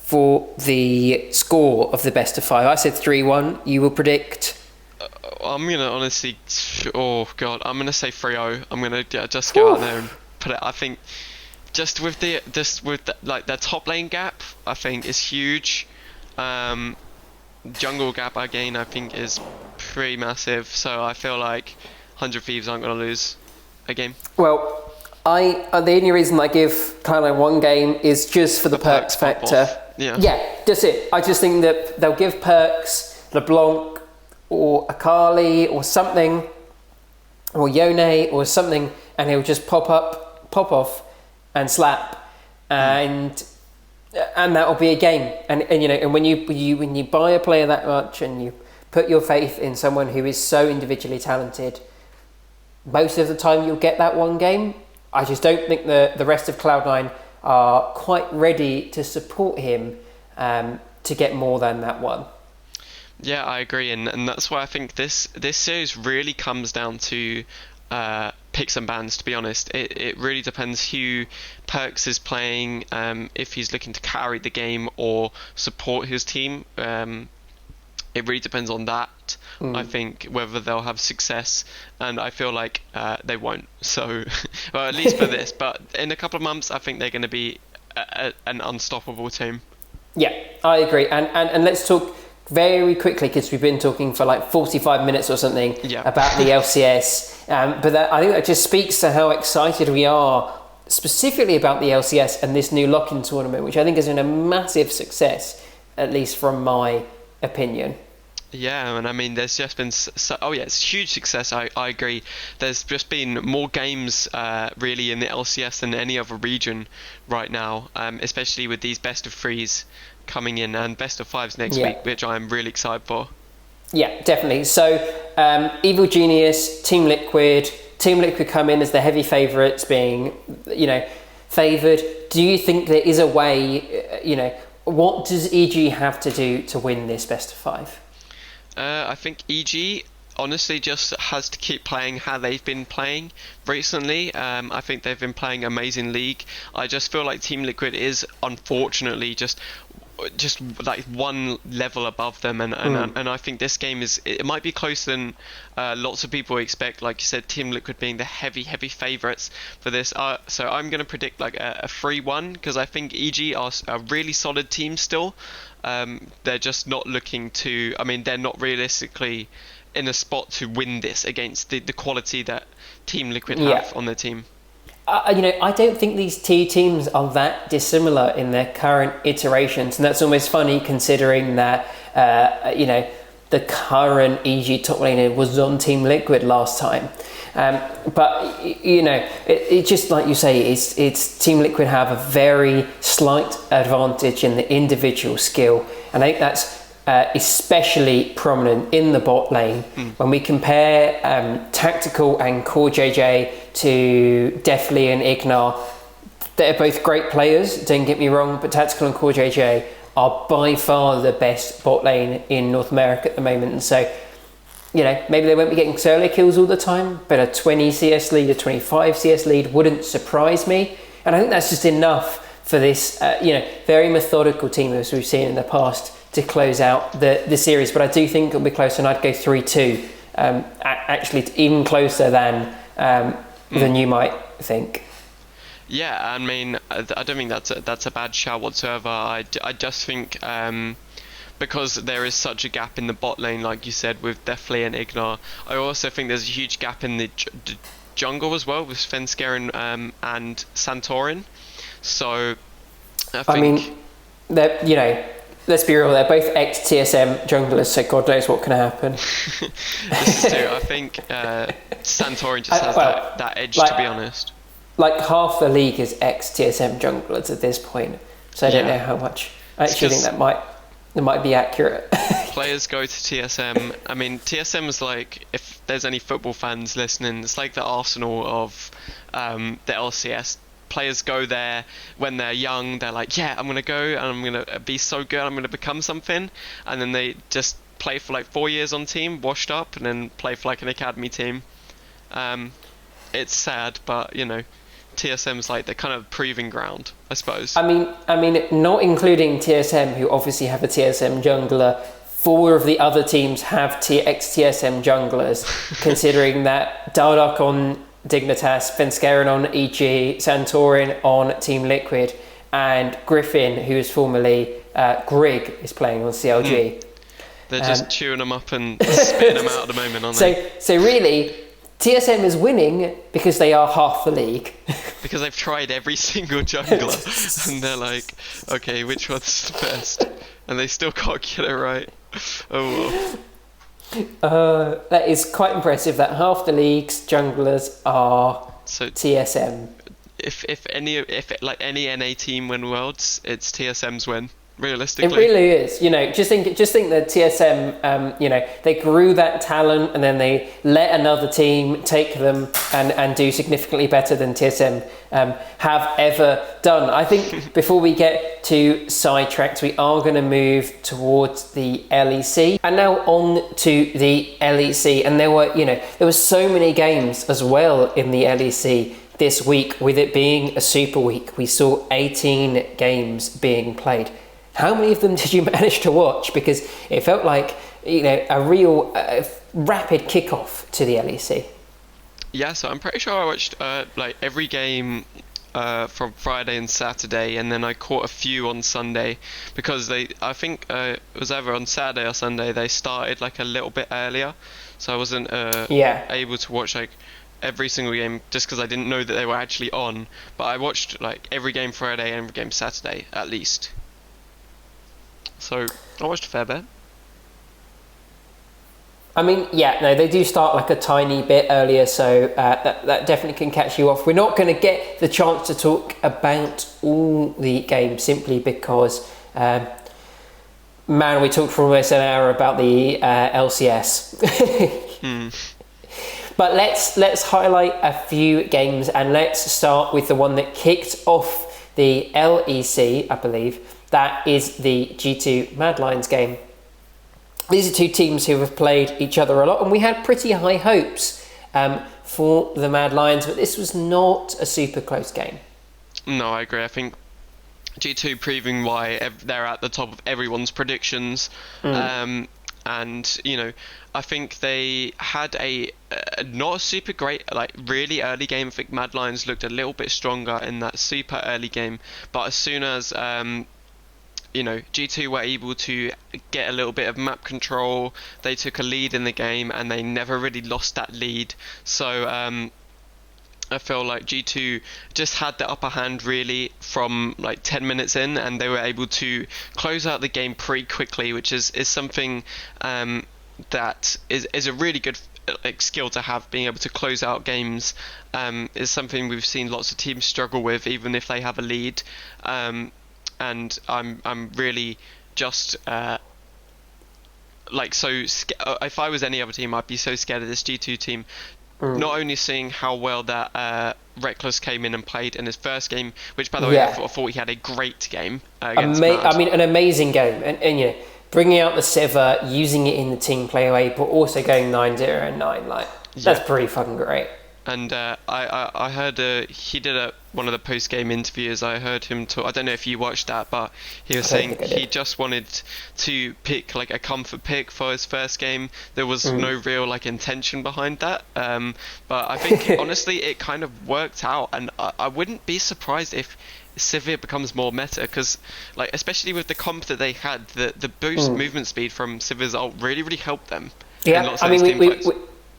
for the score of the best of 5? I said 3-1. You will predict? I'm gonna honestly, I'm gonna say 3-0. I'm gonna just go out there and put it. I think just with the like the top lane gap, I think is huge. Jungle gap again, I think is pretty massive. So I feel like 100 Thieves aren't gonna lose a game. Well, the only reason I give Cloud9 one game is just for the Perkz factor. Yeah, that's it. I just think that they'll give Perkz, LeBlanc, or Akali, or something, or Yone, or something, and he'll just pop off, and slap, and that'll be a game. And when you buy a player that much, and you put your faith in someone who is so individually talented, most of the time you'll get that one game. I just don't think the rest of Cloud9 are quite ready to support him to get more than that one. Yeah, I agree, and that's why I think this series really comes down to picks and bans, to be honest. It really depends who Perkz is playing, if he's looking to carry the game or support his team. It really depends on that. I think whether they'll have success, and I feel like they won't. So, well, at least for this. But in a couple of months, I think they're going to be an unstoppable team. Yeah, I agree. And let's talk very quickly, because we've been talking for like 45 minutes or something about the LCS. But I think that just speaks to how excited we are specifically about the LCS and this new lock-in tournament, which I think has been a massive success, at least from my opinion. Yeah, and I mean, there's just been it's huge success. I agree. There's just been more games really in the LCS than any other region right now, especially with these best of threes coming in and best of fives next week, which I'm really excited for. Yeah, definitely. So Evil Genius, Team Liquid come in as the heavy favourites, being favoured. Do you think there is a way? What does EG have to do to win this best of 5? I think EG honestly just has to keep playing how they've been playing recently. I think they've been playing amazing League. I just feel like Team Liquid is unfortunately just like one level above them, and I think this game it might be closer than lots of people expect. Like you said, Team Liquid being the heavy favourites for this. So I'm going to predict like a 3-1, because I think EG are a really solid team still. They're just not looking to. I mean, they're not realistically in a spot to win this against the quality that Team Liquid have on their team. I don't think these two teams are that dissimilar in their current iterations, and that's almost funny considering that the current EG top laner was on Team Liquid last time. But it just like you say, it's Team Liquid have a very slight advantage in the individual skill, and I think that's especially prominent in the bot lane. When we compare Tactical and Core JJ to Deathly and Ignar, they're both great players, don't get me wrong, but Tactical and Core JJ are by far the best bot lane in North America at the moment. And so maybe they won't be getting solo kills all the time, but a 20 CS lead, a 25 CS lead wouldn't surprise me. And I think that's just enough for this, very methodical team as we've seen in the past to close out the series. But I do think it'll be close, and I'd go 3-2, actually even closer than you might think. Yeah, I mean, I don't think that's a bad shout whatsoever. I just think because there is such a gap in the bot lane, like you said, with Deathly and Ignar, I also think there's a huge gap in the jungle as well with Svenskeren and Santorin. So I mean, let's be real, they're both ex-TSM junglers, so God knows what can happen. This is true. I think Santorin just has that edge, to be honest. Like half the league is ex-TSM junglers at this point, so I don't know how much. I actually think that might be accurate. Players go to TSM. I mean, TSM is like, if there's any football fans listening, it's like the Arsenal of the LCS. Players go there when they're young. They're like, yeah, I'm going to go and I'm going to be so good. I'm going to become something. And then they just play for like 4 years on team, washed up, and then play for like an academy team. It's sad, but, TSM's like the kind of proving ground, I suppose. I mean, not including TSM, who obviously have a TSM jungler. 4 of the other teams have ex-TSM junglers, considering that Dardoch on Dignitas, Svenskeren on EG, Santorin on Team Liquid, and Griffin, who is formerly Grig, is playing on CLG. They're just chewing them up and spitting them out at the moment, aren't they? So really, TSM is winning because they are half the league. Because they've tried every single jungler, and they're like, okay, which one's the best? And they still can't get it right. Oh well. That is quite impressive that half the league's junglers are TSM. If any NA team win Worlds, it's TSM's win. Realistically, it really is. Just think that TSM, they grew that talent and then they let another team take them and do significantly better than TSM have ever done. I think before we get to sidetracks, we are going to move towards the LEC, and now on to the LEC. And there were so many games as well in the LEC this week, with it being a super week. We saw 18 games being played. How many of them did you manage to watch? Because it felt like, a real rapid kickoff to the LEC. Yeah, so I'm pretty sure I watched every game from Friday and Saturday, and then I caught a few on Sunday because I think it was either on Saturday or Sunday they started like a little bit earlier, so I wasn't able to watch like every single game just because I didn't know that they were actually on. But I watched like every game Friday and every game Saturday at least. So I watched a fair bit. I mean, they do start like a tiny bit earlier, so that definitely can catch you off. We're not going to get the chance to talk about all the games simply because, we talked for almost an hour about the LCS. But let's highlight a few games, and let's start with the one that kicked off the LEC, I believe. That is the G2 Mad Lions game. These are two teams who have played each other a lot, and we had pretty high hopes for the Mad Lions, but this was not a super close game. No, I agree. I think G2 proving why they're at the top of everyone's predictions. And, I think they had a not a super great, really early game. I think Mad Lions looked a little bit stronger in that super early game, but as soon as G2 were able to get a little bit of map control, they took a lead in the game and they never really lost that lead. So I feel like G2 just had the upper hand really from like 10 minutes in, and they were able to close out the game pretty quickly, which is something that is a really good skill to have. Being able to close out games is something we've seen lots of teams struggle with, even if they have a lead. And I'm really just if I was any other team, I'd be so scared of this G2 team. Not only seeing how well that Reckless came in and played in his first game, which by the way I thought he had a great game against Mad. I mean, an amazing game, and bringing out the Sivir, using it in the team play away, but also going 9-0 and 9. Like, that's pretty fucking great. And I heard he did one of the post-game interviews. I heard him talk. I don't know if you watched that, but he was saying he just wanted to pick like a comfort pick for his first game. There was no real like intention behind that. But I think honestly it kind of worked out, and I wouldn't be surprised if Sivir becomes more meta, because like especially with the comp that they had, the boost movement speed from Sivir's ult really helped them. Yeah, I mean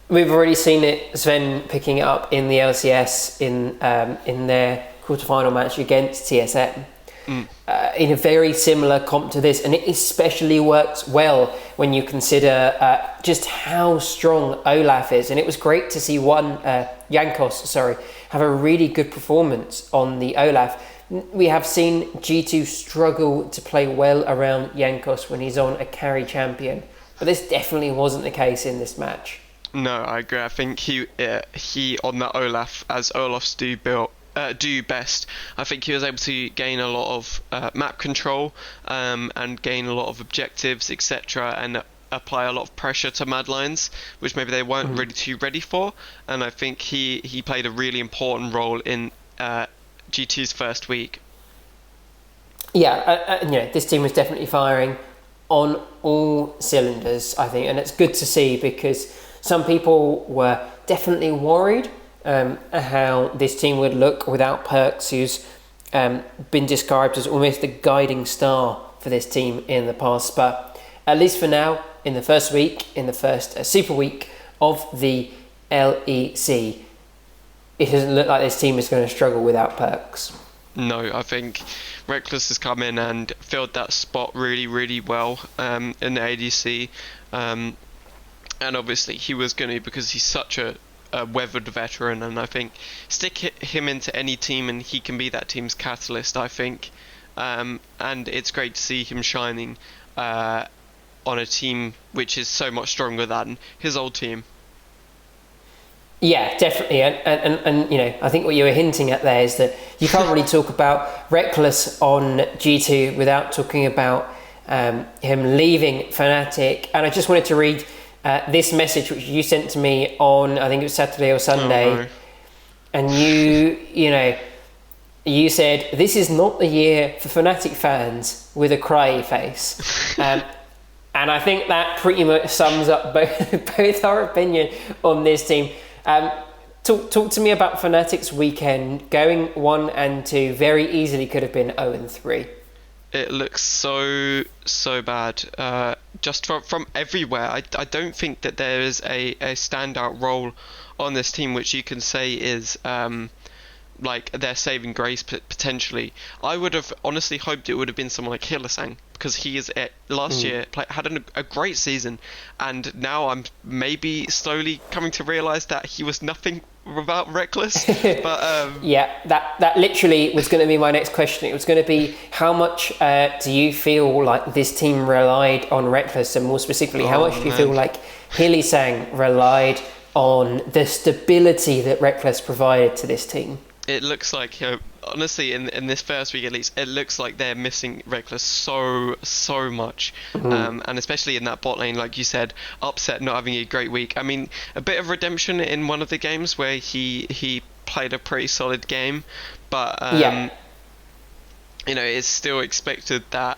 we've already seen it, Sven picking it up in the LCS in their quarterfinal match against TSM. In a very similar comp to this, and it especially works well when you consider just how strong Olaf is. And it was great to see Jankos have a really good performance on the Olaf. We have seen G2 struggle to play well around Jankos when he's on a carry champion, but this definitely wasn't the case in this match. No, I agree. I think he on that Olaf, as Olafs do best, I think he was able to gain a lot of map control and gain a lot of objectives, etc., and apply a lot of pressure to Mad Lions, which maybe they weren't really too ready for. And I think he played a really important role in G2's first week. Yeah, this team was definitely firing on all cylinders, I think, and it's good to see, because some people were definitely worried how this team would look without Perkz, who's been described as almost the guiding star for this team in the past. But at least for now, in the first week, in the first super week of the LEC, it doesn't look like this team is going to struggle without Perkz. No, I think Reckless has come in and filled that spot really well in the ADC. And obviously he was going to, because he's such a weathered veteran, and I think stick him into any team and he can be that team's catalyst, I think. And it's great to see him shining on a team which is so much stronger than his old team. Yeah, definitely, and you know, I think what you were hinting at there is that you can't really talk about Reckless on G2 without talking about him leaving Fnatic. And I just wanted to read this message which you sent to me on, I think it was Saturday or Sunday. Oh, no. And you said, "This is not the year for Fnatic fans," with a cry face. And I think that pretty much sums up both our opinion on this team. Talk to me about Fnatic's weekend. Going 1-2 very easily could have been 0-3. It looks so bad. Just from everywhere. I don't think that there is a standout role on this team which you can say is like their saving grace potentially. I would have honestly hoped it would have been someone like Hylissang, because he is last year had a great season, and now I'm maybe slowly coming to realise that he was nothing without Reckless. But yeah, that literally was going to be my next question. It was going to be, how much do you feel like this team relied on Reckless, and more specifically, how much do you feel like Hylissang relied on the stability that Reckless provided to this team? It looks like, honestly, in this first week at least, it looks like they're missing Reckless so much. And especially in that bot lane, like you said, Upset not having a great week. I mean, a bit of redemption in one of the games where he played a pretty solid game, but it's still expected that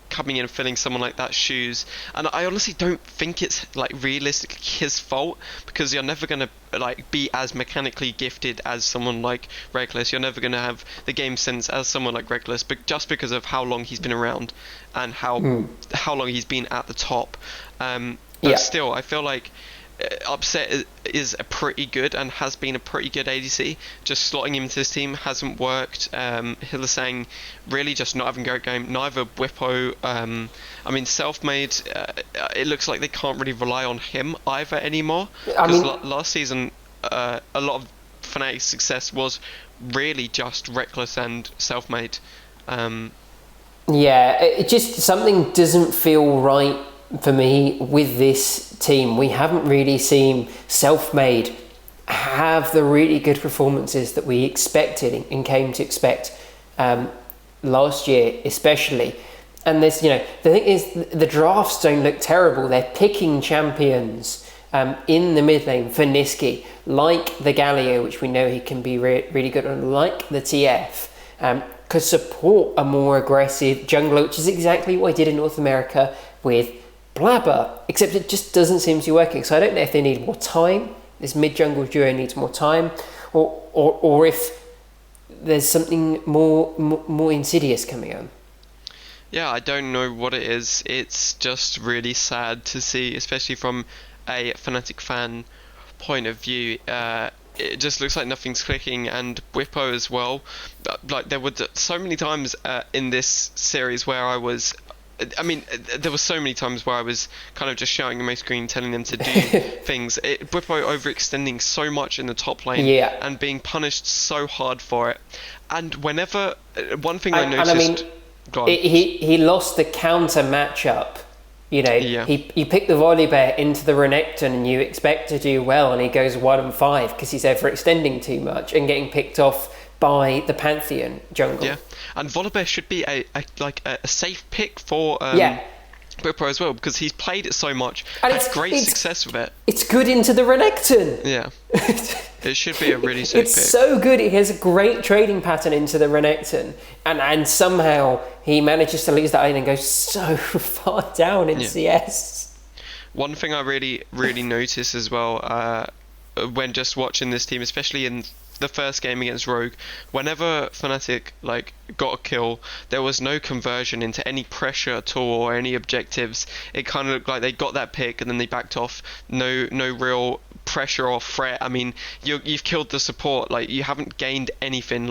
coming in and filling someone like that shoes. And I honestly don't think it's like realistically his fault, because you're never gonna like be as mechanically gifted as someone like Reckless. You're never gonna have the game sense as someone like Reckless, but just because of how long he's been around and how long he's been at the top. But still, I feel like Upset is a pretty good and has been a pretty good ADC. Just slotting him into this team hasn't worked. Hylissang really just not having a great game. Neither Whippo. I mean, Selfmade. It looks like they can't really rely on him either anymore. Because last season, a lot of Fnatic's success was really just Reckless and Selfmade. It just, something doesn't feel right for me with this team. We haven't really seen Selfmade have the really good performances that we expected and came to expect last year, especially. And there's, the thing is, the drafts don't look terrible. They're picking champions in the mid lane for Nisqy, like the Galio, which we know he can be really good on, like the TF, could support a more aggressive jungler, which is exactly what I did in North America with Blabber, except it just doesn't seem to be working. So I don't know if they need more time, this mid-jungle duo needs more time, or if there's something more insidious coming on. Yeah, I don't know what it is. It's just really sad to see, especially from a Fnatic fan point of view. It just looks like nothing's clicking, and Whippo as well. Like, there were so many times in this series where there were so many times where I was kind of just shouting on my screen, telling them to do things. Whippo overextending so much in the top lane, and being punished so hard for it. And whenever one thing I noticed, he lost the counter matchup. He picked the Volibear into the Renekton, and you expect to do well, and he goes 1-5 because he's overextending too much and getting picked off by the Pantheon jungle. Yeah, and Volibear should be a safe pick for Whippo as well, because he's played it so much and had great success with it. It's good into the Renekton. Yeah, it should be a really safe pick. It's so good. He has a great trading pattern into the Renekton, and somehow he manages to lose that lane and go so far down in CS. One thing I really notice as well when just watching this team, especially in the first game against Rogue, whenever Fnatic got a kill, there was no conversion into any pressure at all or any objectives. It kind of looked like they got that pick and then they backed off. No real pressure or threat. I mean, you've killed the support. You haven't gained anything.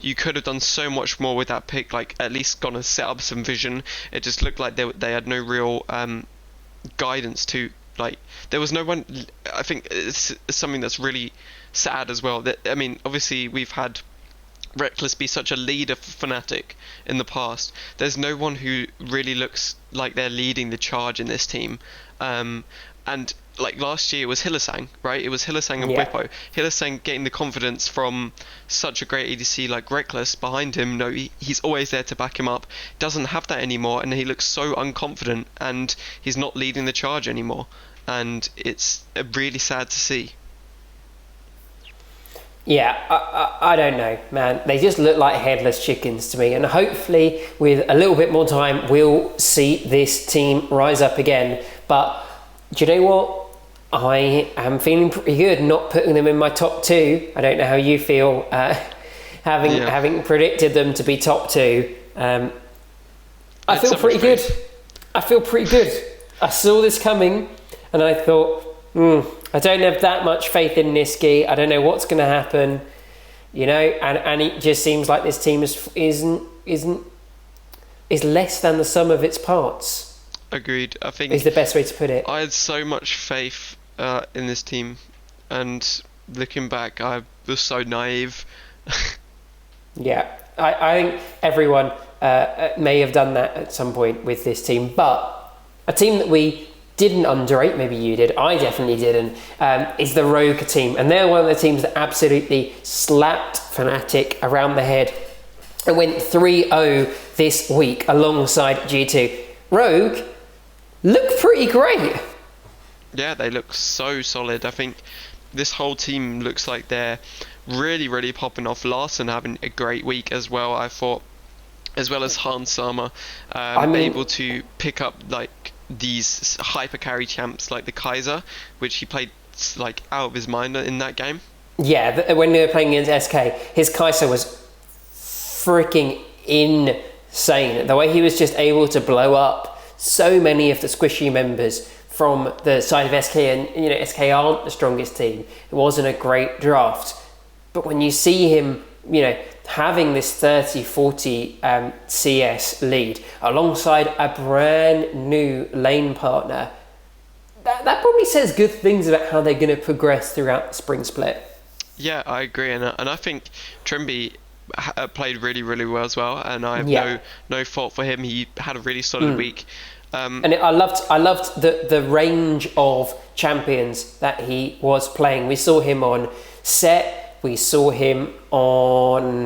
You could have done so much more with that pick. At least gonna set up some vision. It just looked like they had no real guidance to. There was no one. I think it's something that's really sad as well. Obviously we've had Reckless be such a leader for Fnatic in the past. There's no one who really looks like they're leading the charge in this team. And last year it was Hylissang, right? It was Hylissang and Whippo. Hylissang getting the confidence from such a great ADC like Reckless behind him. No, he's always there to back him up. Doesn't have that anymore, and he looks so unconfident, and he's not leading the charge anymore. And it's really sad to see. Yeah, I don't know, man. They just look like headless chickens to me. And hopefully, with a little bit more time, we'll see this team rise up again. But do you know what? I am feeling pretty good not putting them in my top two. I don't know how you feel, having predicted them to be top two. I feel pretty good. I saw this coming, and I thought, I don't have that much faith in Nisqy. I don't know what's going to happen, and it just seems like this team is less than the sum of its parts. Agreed. I think is the best way to put it. I had so much faith in this team, and looking back, I was so naive. Yeah, I think everyone may have done that at some point with this team, but a team that we didn't underrate, maybe you did, I definitely didn't, is the Rogue team. And they're one of the teams that absolutely slapped Fnatic around the head and went 3-0 this week alongside G2. Rogue look pretty great. Yeah, they look so solid. I think this whole team looks like they're really popping off. Larson having a great week as well, I thought, as well as Hans Sama, able to pick up these hyper carry champs like the Kaiser, which he played out of his mind in that game. Yeah, when they were playing against SK, his Kaiser was freaking insane. The way he was just able to blow up so many of the squishy members from the side of SK, and SK aren't the strongest team. It wasn't a great draft, but when you see him, having this 30-40 CS lead alongside a brand new lane partner, that probably says good things about how they're going to progress throughout the spring split. Yeah, I agree, and I think Trimby played really well as well, and I have no fault for him. He had a really solid week. And I loved the range of champions that he was playing. We saw him on Set. We saw him on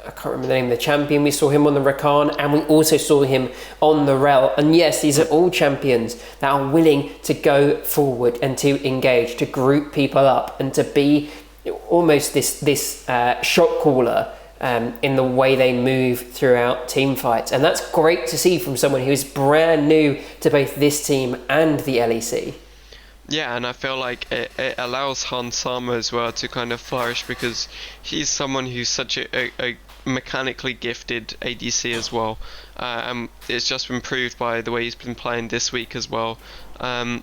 I can't remember the name of the champion. We saw him on the Rakan, and we also saw him on the Rel. And yes, these are all champions that are willing to go forward and to engage, to group people up, and to be almost this shot caller in the way they move throughout team fights. And that's great to see from someone who is brand new to both this team and the LEC. Yeah, and I feel like it allows Hans Sama as well to kind of flourish, because he's someone who's such a mechanically gifted ADC as well. And it's just been proved by the way he's been playing this week as well. And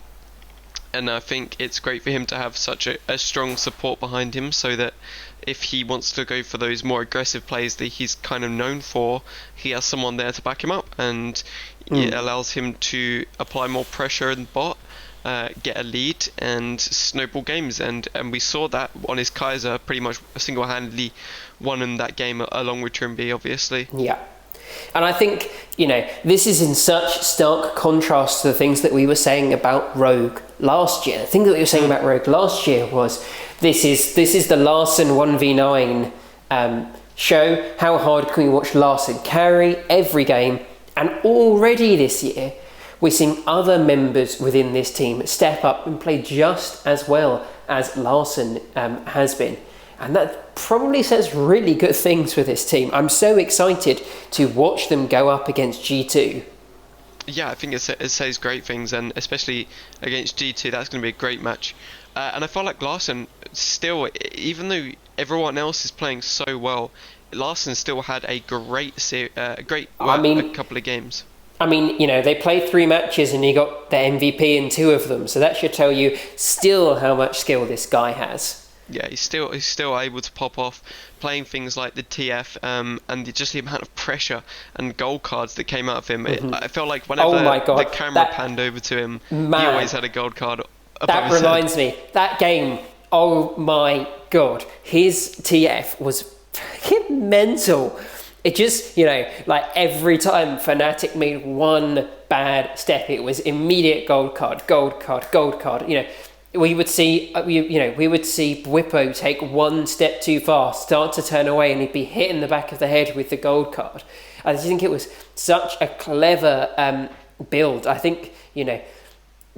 I think it's great for him to have such a strong support behind him, so that if he wants to go for those more aggressive plays that he's kind of known for, he has someone there to back him up, and it allows him to apply more pressure in the bot, get a lead and snowball games, and we saw that on his Kaiser, pretty much single-handedly won in that game along with Trimby, obviously. Yeah. And I think, this is in such stark contrast to the things that we were saying about Rogue last year. The thing that we were saying about Rogue last year was this is the Larssen 1v9 show. How hard can we watch Larssen carry every game? And already this year, we're seeing other members within this team step up and play just as well as Larssen has been. And that probably says really good things for this team. I'm so excited to watch them go up against G2. Yeah, I think it says great things, and especially against G2, that's going to be a great match. And I feel like Larssen still, even though everyone else is playing so well, Larssen still had a great a couple of games. I mean, they played 3 matches and he got the MVP in 2 of them. So that should tell you still how much skill this guy has. Yeah, he's still able to pop off, playing things like the TF, and just the amount of pressure and gold cards that came out of him. I felt like whenever the camera panned over to him, he always had a gold card above that his reminds head. me, that game, oh my god, his TF was fucking mental. It just, like every time Fnatic made one bad step, it was immediate gold card, gold card, gold card. We would see Bwipo take one step too far, start to turn away, and he'd be hit in the back of the head with the gold card. I just think it was such a clever build. I think,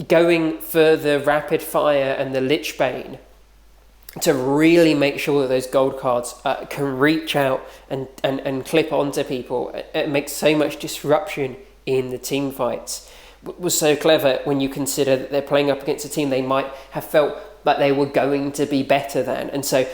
going for the rapid fire and the Lich Bane to really make sure that those gold cards can reach out and clip onto people. It makes so much disruption in the team fights. Was so clever when you consider that they're playing up against a team they might have felt like they were going to be better than. And so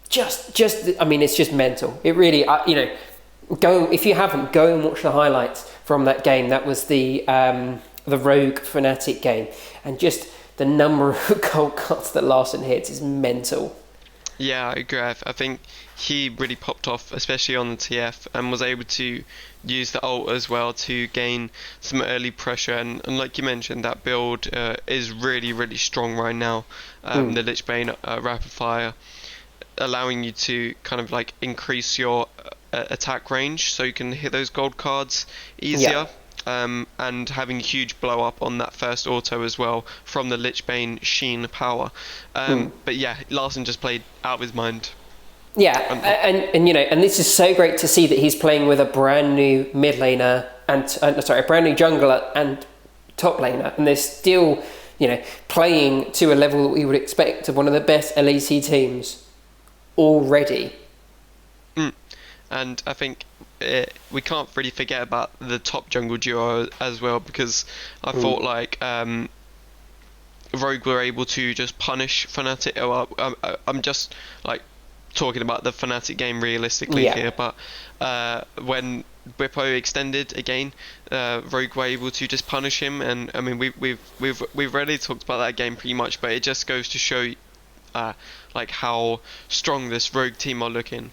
it's just mental. It really, if you haven't, go and watch the highlights from that game. That was the Rogue Fnatic game. And just the number of gold cards that Larssen hits is mental. Yeah, I agree. I think he really popped off, especially on the TF, and was able to use the ult as well to gain some early pressure. And like you mentioned, that build is really, really strong right now. The Lich Bane rapid fire, allowing you to kind of like increase your attack range so you can hit those gold cards easier. Yeah. And having a huge blow up on that first auto as well from the Lich Bane Sheen power. But yeah, Larssen just played out of his mind. Yeah, and this is so great to see that he's playing with a brand new mid laner a brand new jungler and top laner, and they're still, playing to a level that we would expect of one of the best LEC teams already. And I think we can't really forget about the top jungle duo as well, because I thought like Rogue were able to just punish Fnatic. I'm just like talking about the Fnatic game realistically here, but when Bwipo extended again, Rogue were able to just punish him, and I mean we've already talked about that game pretty much, but it just goes to show like how strong this Rogue team are looking.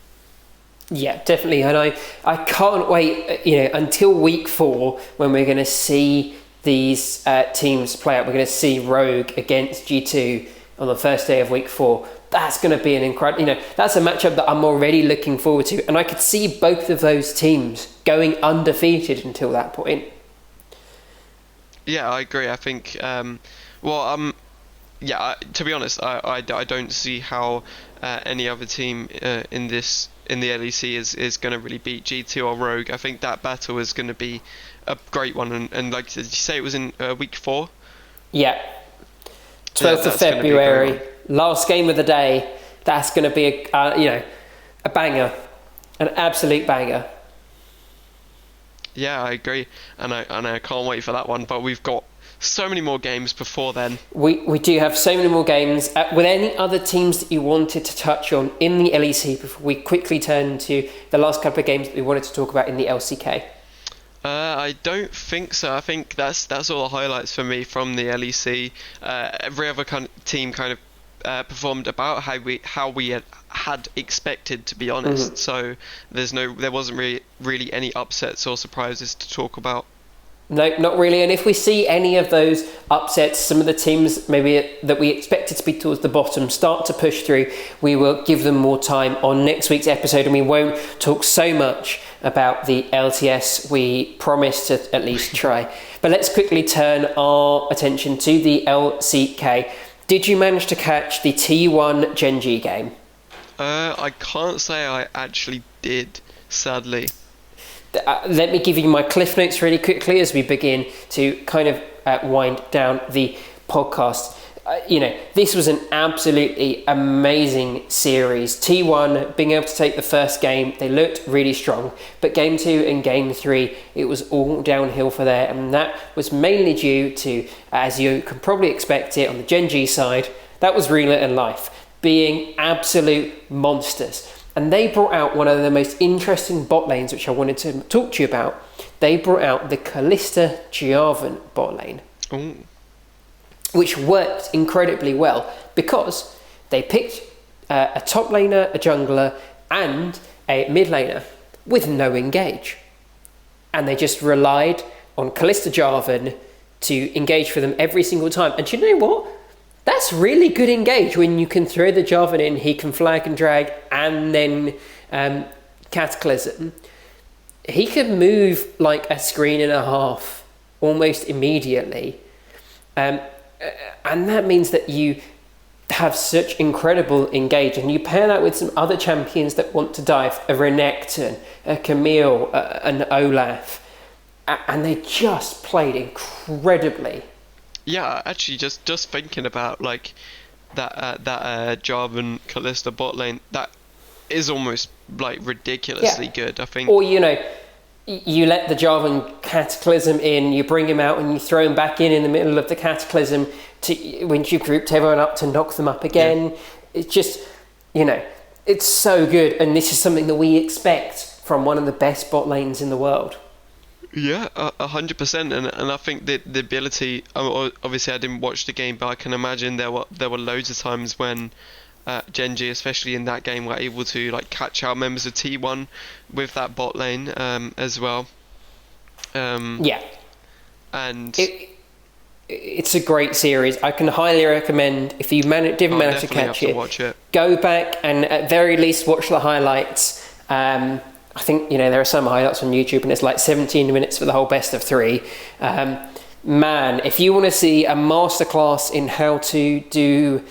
Yeah, definitely, and I can't wait, until week 4 when we're going to see these teams play out. We're going to see Rogue against G2 on the first day of week 4. That's going to be an incredible, that's a matchup that I'm already looking forward to, and I could see both of those teams going undefeated until that point. Yeah, I agree. I think, yeah, to be honest, I don't see how any other team in the LEC is going to really beat G2 or Rogue. I think that battle is going to be a great one, and like, did you say it was in week 4? Yeah, 12th of February, last game of the day. That's going to be a banger, an absolute banger. Yeah, I agree, and I can't wait for that one. But we've got so many more games before then. We do have so many more games. With any other teams that you wanted to touch on in the LEC before we quickly turn to the last couple of games that we wanted to talk about in the LCK? I don't think so. I think that's all the highlights for me from the LEC. Every other team kind of performed about how we had expected, to be honest. So there wasn't really any upsets or surprises to talk about. No, not really. And if we see any of those upsets, some of the teams maybe that we expected to be towards the bottom start to push through, we will give them more time on next week's episode, and we won't talk so much about the LTS. We promise to at least try. But let's quickly turn our attention to the LCK. Did you manage to catch the T1 Gen.G game? I can't say I actually did, sadly. Let me give you my cliff notes really quickly as we begin to kind of wind down the podcast. This was an absolutely amazing series. T1 being able to take the first game, they looked really strong. But game 2 and game 3, it was all downhill for there. And that was mainly due to, as you can probably expect it on the Gen.G side, that was real and life, being absolute monsters. And they brought out one of the most interesting bot lanes, which I wanted to talk to you about. They brought out the Kalista Jarvan bot lane. Ooh. Which worked incredibly well because they picked a top laner, a jungler, and a mid laner with no engage. And they just relied on Kalista Jarvan to engage for them every single time. And you know what? That's really good engage when you can throw the Jarvan in, he can flag and drag, and then Cataclysm. He can move like a screen and a half almost immediately. And that means that you have such incredible engage, and you pair that with some other champions that want to dive, a Renekton, a Camille, an Olaf, and they just played incredibly. Yeah, actually, just thinking about like that Jarvan Kalista bot lane, that is almost like ridiculously good. I think. Or you let the Jarvan Cataclysm in, you bring him out, and you throw him back in the middle of the Cataclysm to when you've grouped everyone up to knock them up again. Yeah. It's just it's so good, and this is something that we expect from one of the best bot lanes in the world. Yeah, 100%, and I think the ability. Obviously, I didn't watch the game, but I can imagine there were loads of times when Gen.G, especially in that game, were able to like catch out members of T1 with that bot lane as well. Yeah, and it's a great series. I can highly recommend if you didn't manage to catch it, watch it. Go back and at very least watch the highlights. I think there are some highlights on YouTube, and it's like 17 minutes for the whole best of 3. Man, if you want to see a masterclass in how to do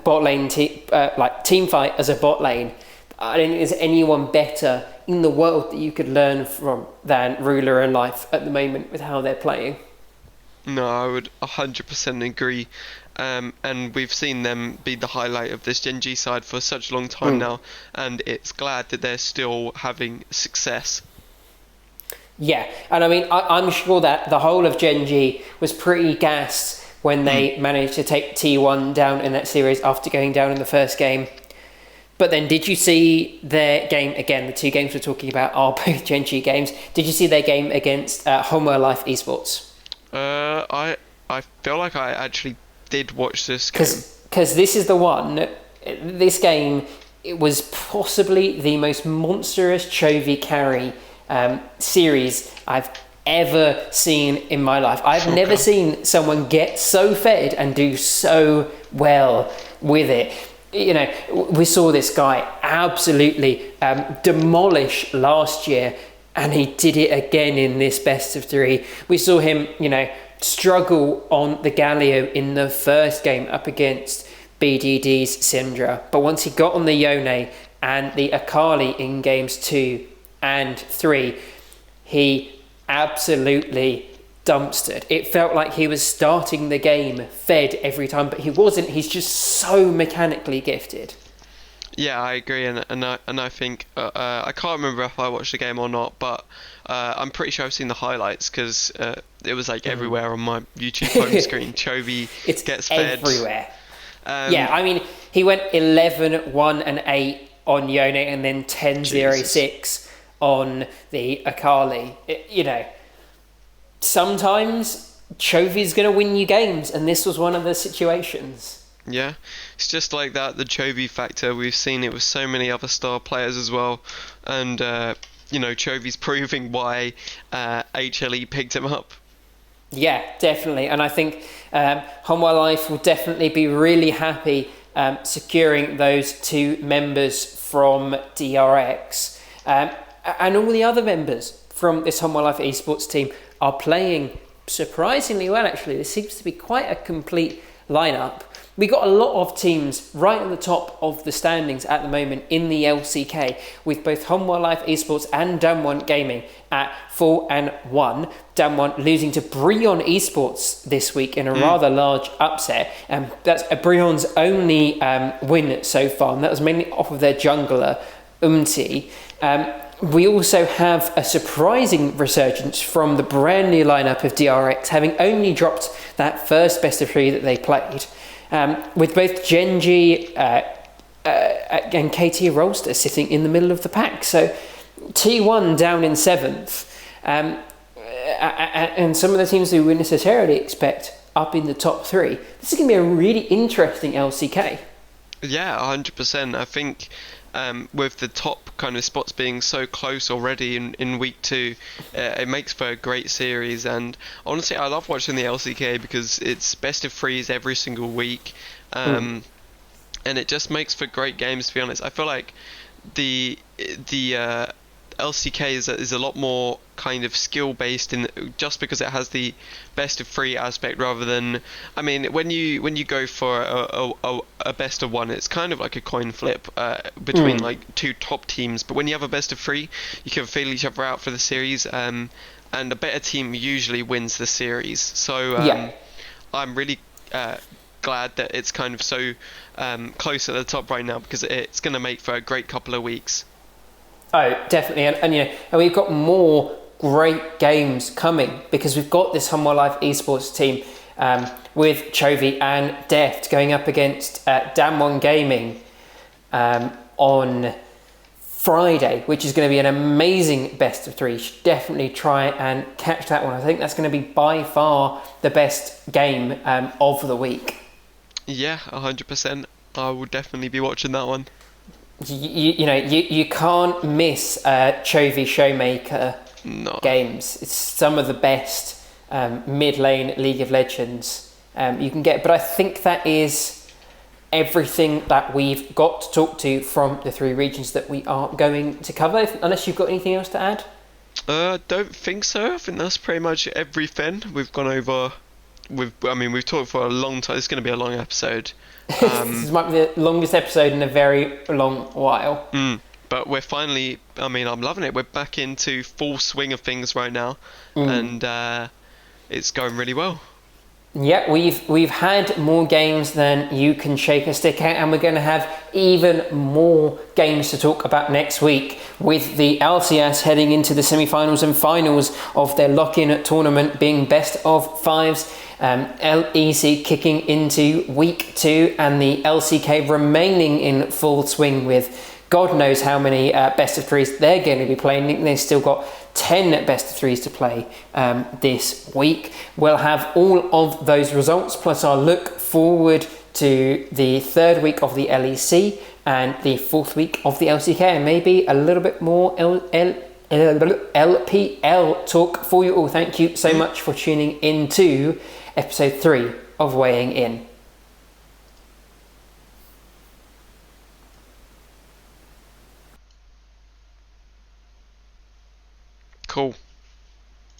bot lane team fight as a bot lane, I don't think there's anyone better in the world that you could learn from than Ruler and Life at the moment with how they're playing. No, I would 100% agree. And we've seen them be the highlight of this Gen.G side for such a long time now, and it's glad that they're still having success. Yeah, and I mean, I'm sure that the whole of Gen.G was pretty gassed when they managed to take T1 down in that series after going down in the first game. But then did you see their game, again, the 2 games we're talking about are both Gen.G games, did you see their game against Homo Life Esports? I feel like I actually did watch this game. Because this is the one, this game, it was possibly the most monstrous Chovy carry series I've ever seen in my life. I've never seen someone get so fed and do so well with it. We saw this guy absolutely demolish last year, and he did it again in this best of 3. We saw him, struggle on the Galio in the first game up against BDD's Syndra. But once he got on the Yone and the Akali in games 2 and 3, he absolutely dumpstered. It felt like he was starting the game fed every time, but he wasn't. He's just so mechanically gifted. Yeah, I agree, and I think I can't remember if I watched the game or not, but I'm pretty sure I've seen the highlights because it was like everywhere on my YouTube home screen. Chovy gets fed everywhere. Yeah, I mean, he went 11, 1 and 8 on Yone and then 10, 0, 6 on the Akali. Sometimes Chovy's going to win you games, and this was one of the situations. Yeah, it's just like that, the Chovy factor. We've seen it with so many other star players as well, and Chovy's proving why HLE picked him up. Yeah, definitely, and I think Honma Life will definitely be really happy securing those 2 members from DRX, and all the other members from this Honma Life esports team are playing surprisingly well. Actually, this seems to be quite a complete lineup. We got a lot of teams right at the top of the standings at the moment in the LCK, with both Honma Life Esports and Damonte Gaming at 4 and 1. Damonte losing to Brion Esports this week in a rather large upset. That's Brion's only win so far, and that was mainly off of their jungler, Umti. We also have a surprising resurgence from the brand new lineup of DRX, having only dropped that first best of 3 that they played. With both Genji and KT Rolster sitting in the middle of the pack. So T1 down in 7th. And some of the teams who we necessarily expect up in the top 3. This is going to be a really interesting LCK. Yeah, 100%. I think with the top kind of spots being so close already in week 2, it makes for a great series. And honestly, I love watching the LCK because it's best of 3s every single week, and it just makes for great games. To be honest, I feel like the LCK is a lot more kind of skill based in just because it has the best of 3 aspect rather than, I mean, when you go for a best of 1, it's kind of like a coin flip between like 2 top teams, but when you have a best of 3, you can feel each other out for the series, and a better team usually wins the series. So I'm really glad that it's kind of so close at the top right now, because it's going to make for a great couple of weeks. Oh, definitely, and we've got more great games coming because we've got this Honma Life esports team with Chovy and Deft going up against Damonte Gaming on Friday, which is going to be an amazing best of 3. You should definitely try and catch that one. I think that's going to be by far the best game of the week. Yeah, 100%. I will definitely be watching that one. You can't miss Chovy Showmaker games. It's some of the best mid lane League of Legends you can get. But I think that is everything that we've got to talk to from the 3 regions that we are going to cover. Unless you've got anything else to add? Don't think so. I think that's pretty much everything. We've gone over. We've talked for a long time. It's going to be a long episode. This might be the longest episode in a very long while. But we're finally, I'm loving it. We're back into full swing of things right now, and it's going really well. Yeah, we've had more games than you can shake a stick at, and we're going to have even more games to talk about next week, with the LCS heading into the semi-finals and finals of their lock-in tournament being best of 5s. LEC kicking into week 2, and the LCK remaining in full swing with God knows how many best of 3s they're going to be playing. I think they've still got 10 best of 3s to play this week. We'll have all of those results, plus our look forward to the 3rd week of the LEC and the 4th week of the LCK, and maybe a little bit more LPL talk for you all. Thank you so much for tuning in to episode 3 of Weighing In.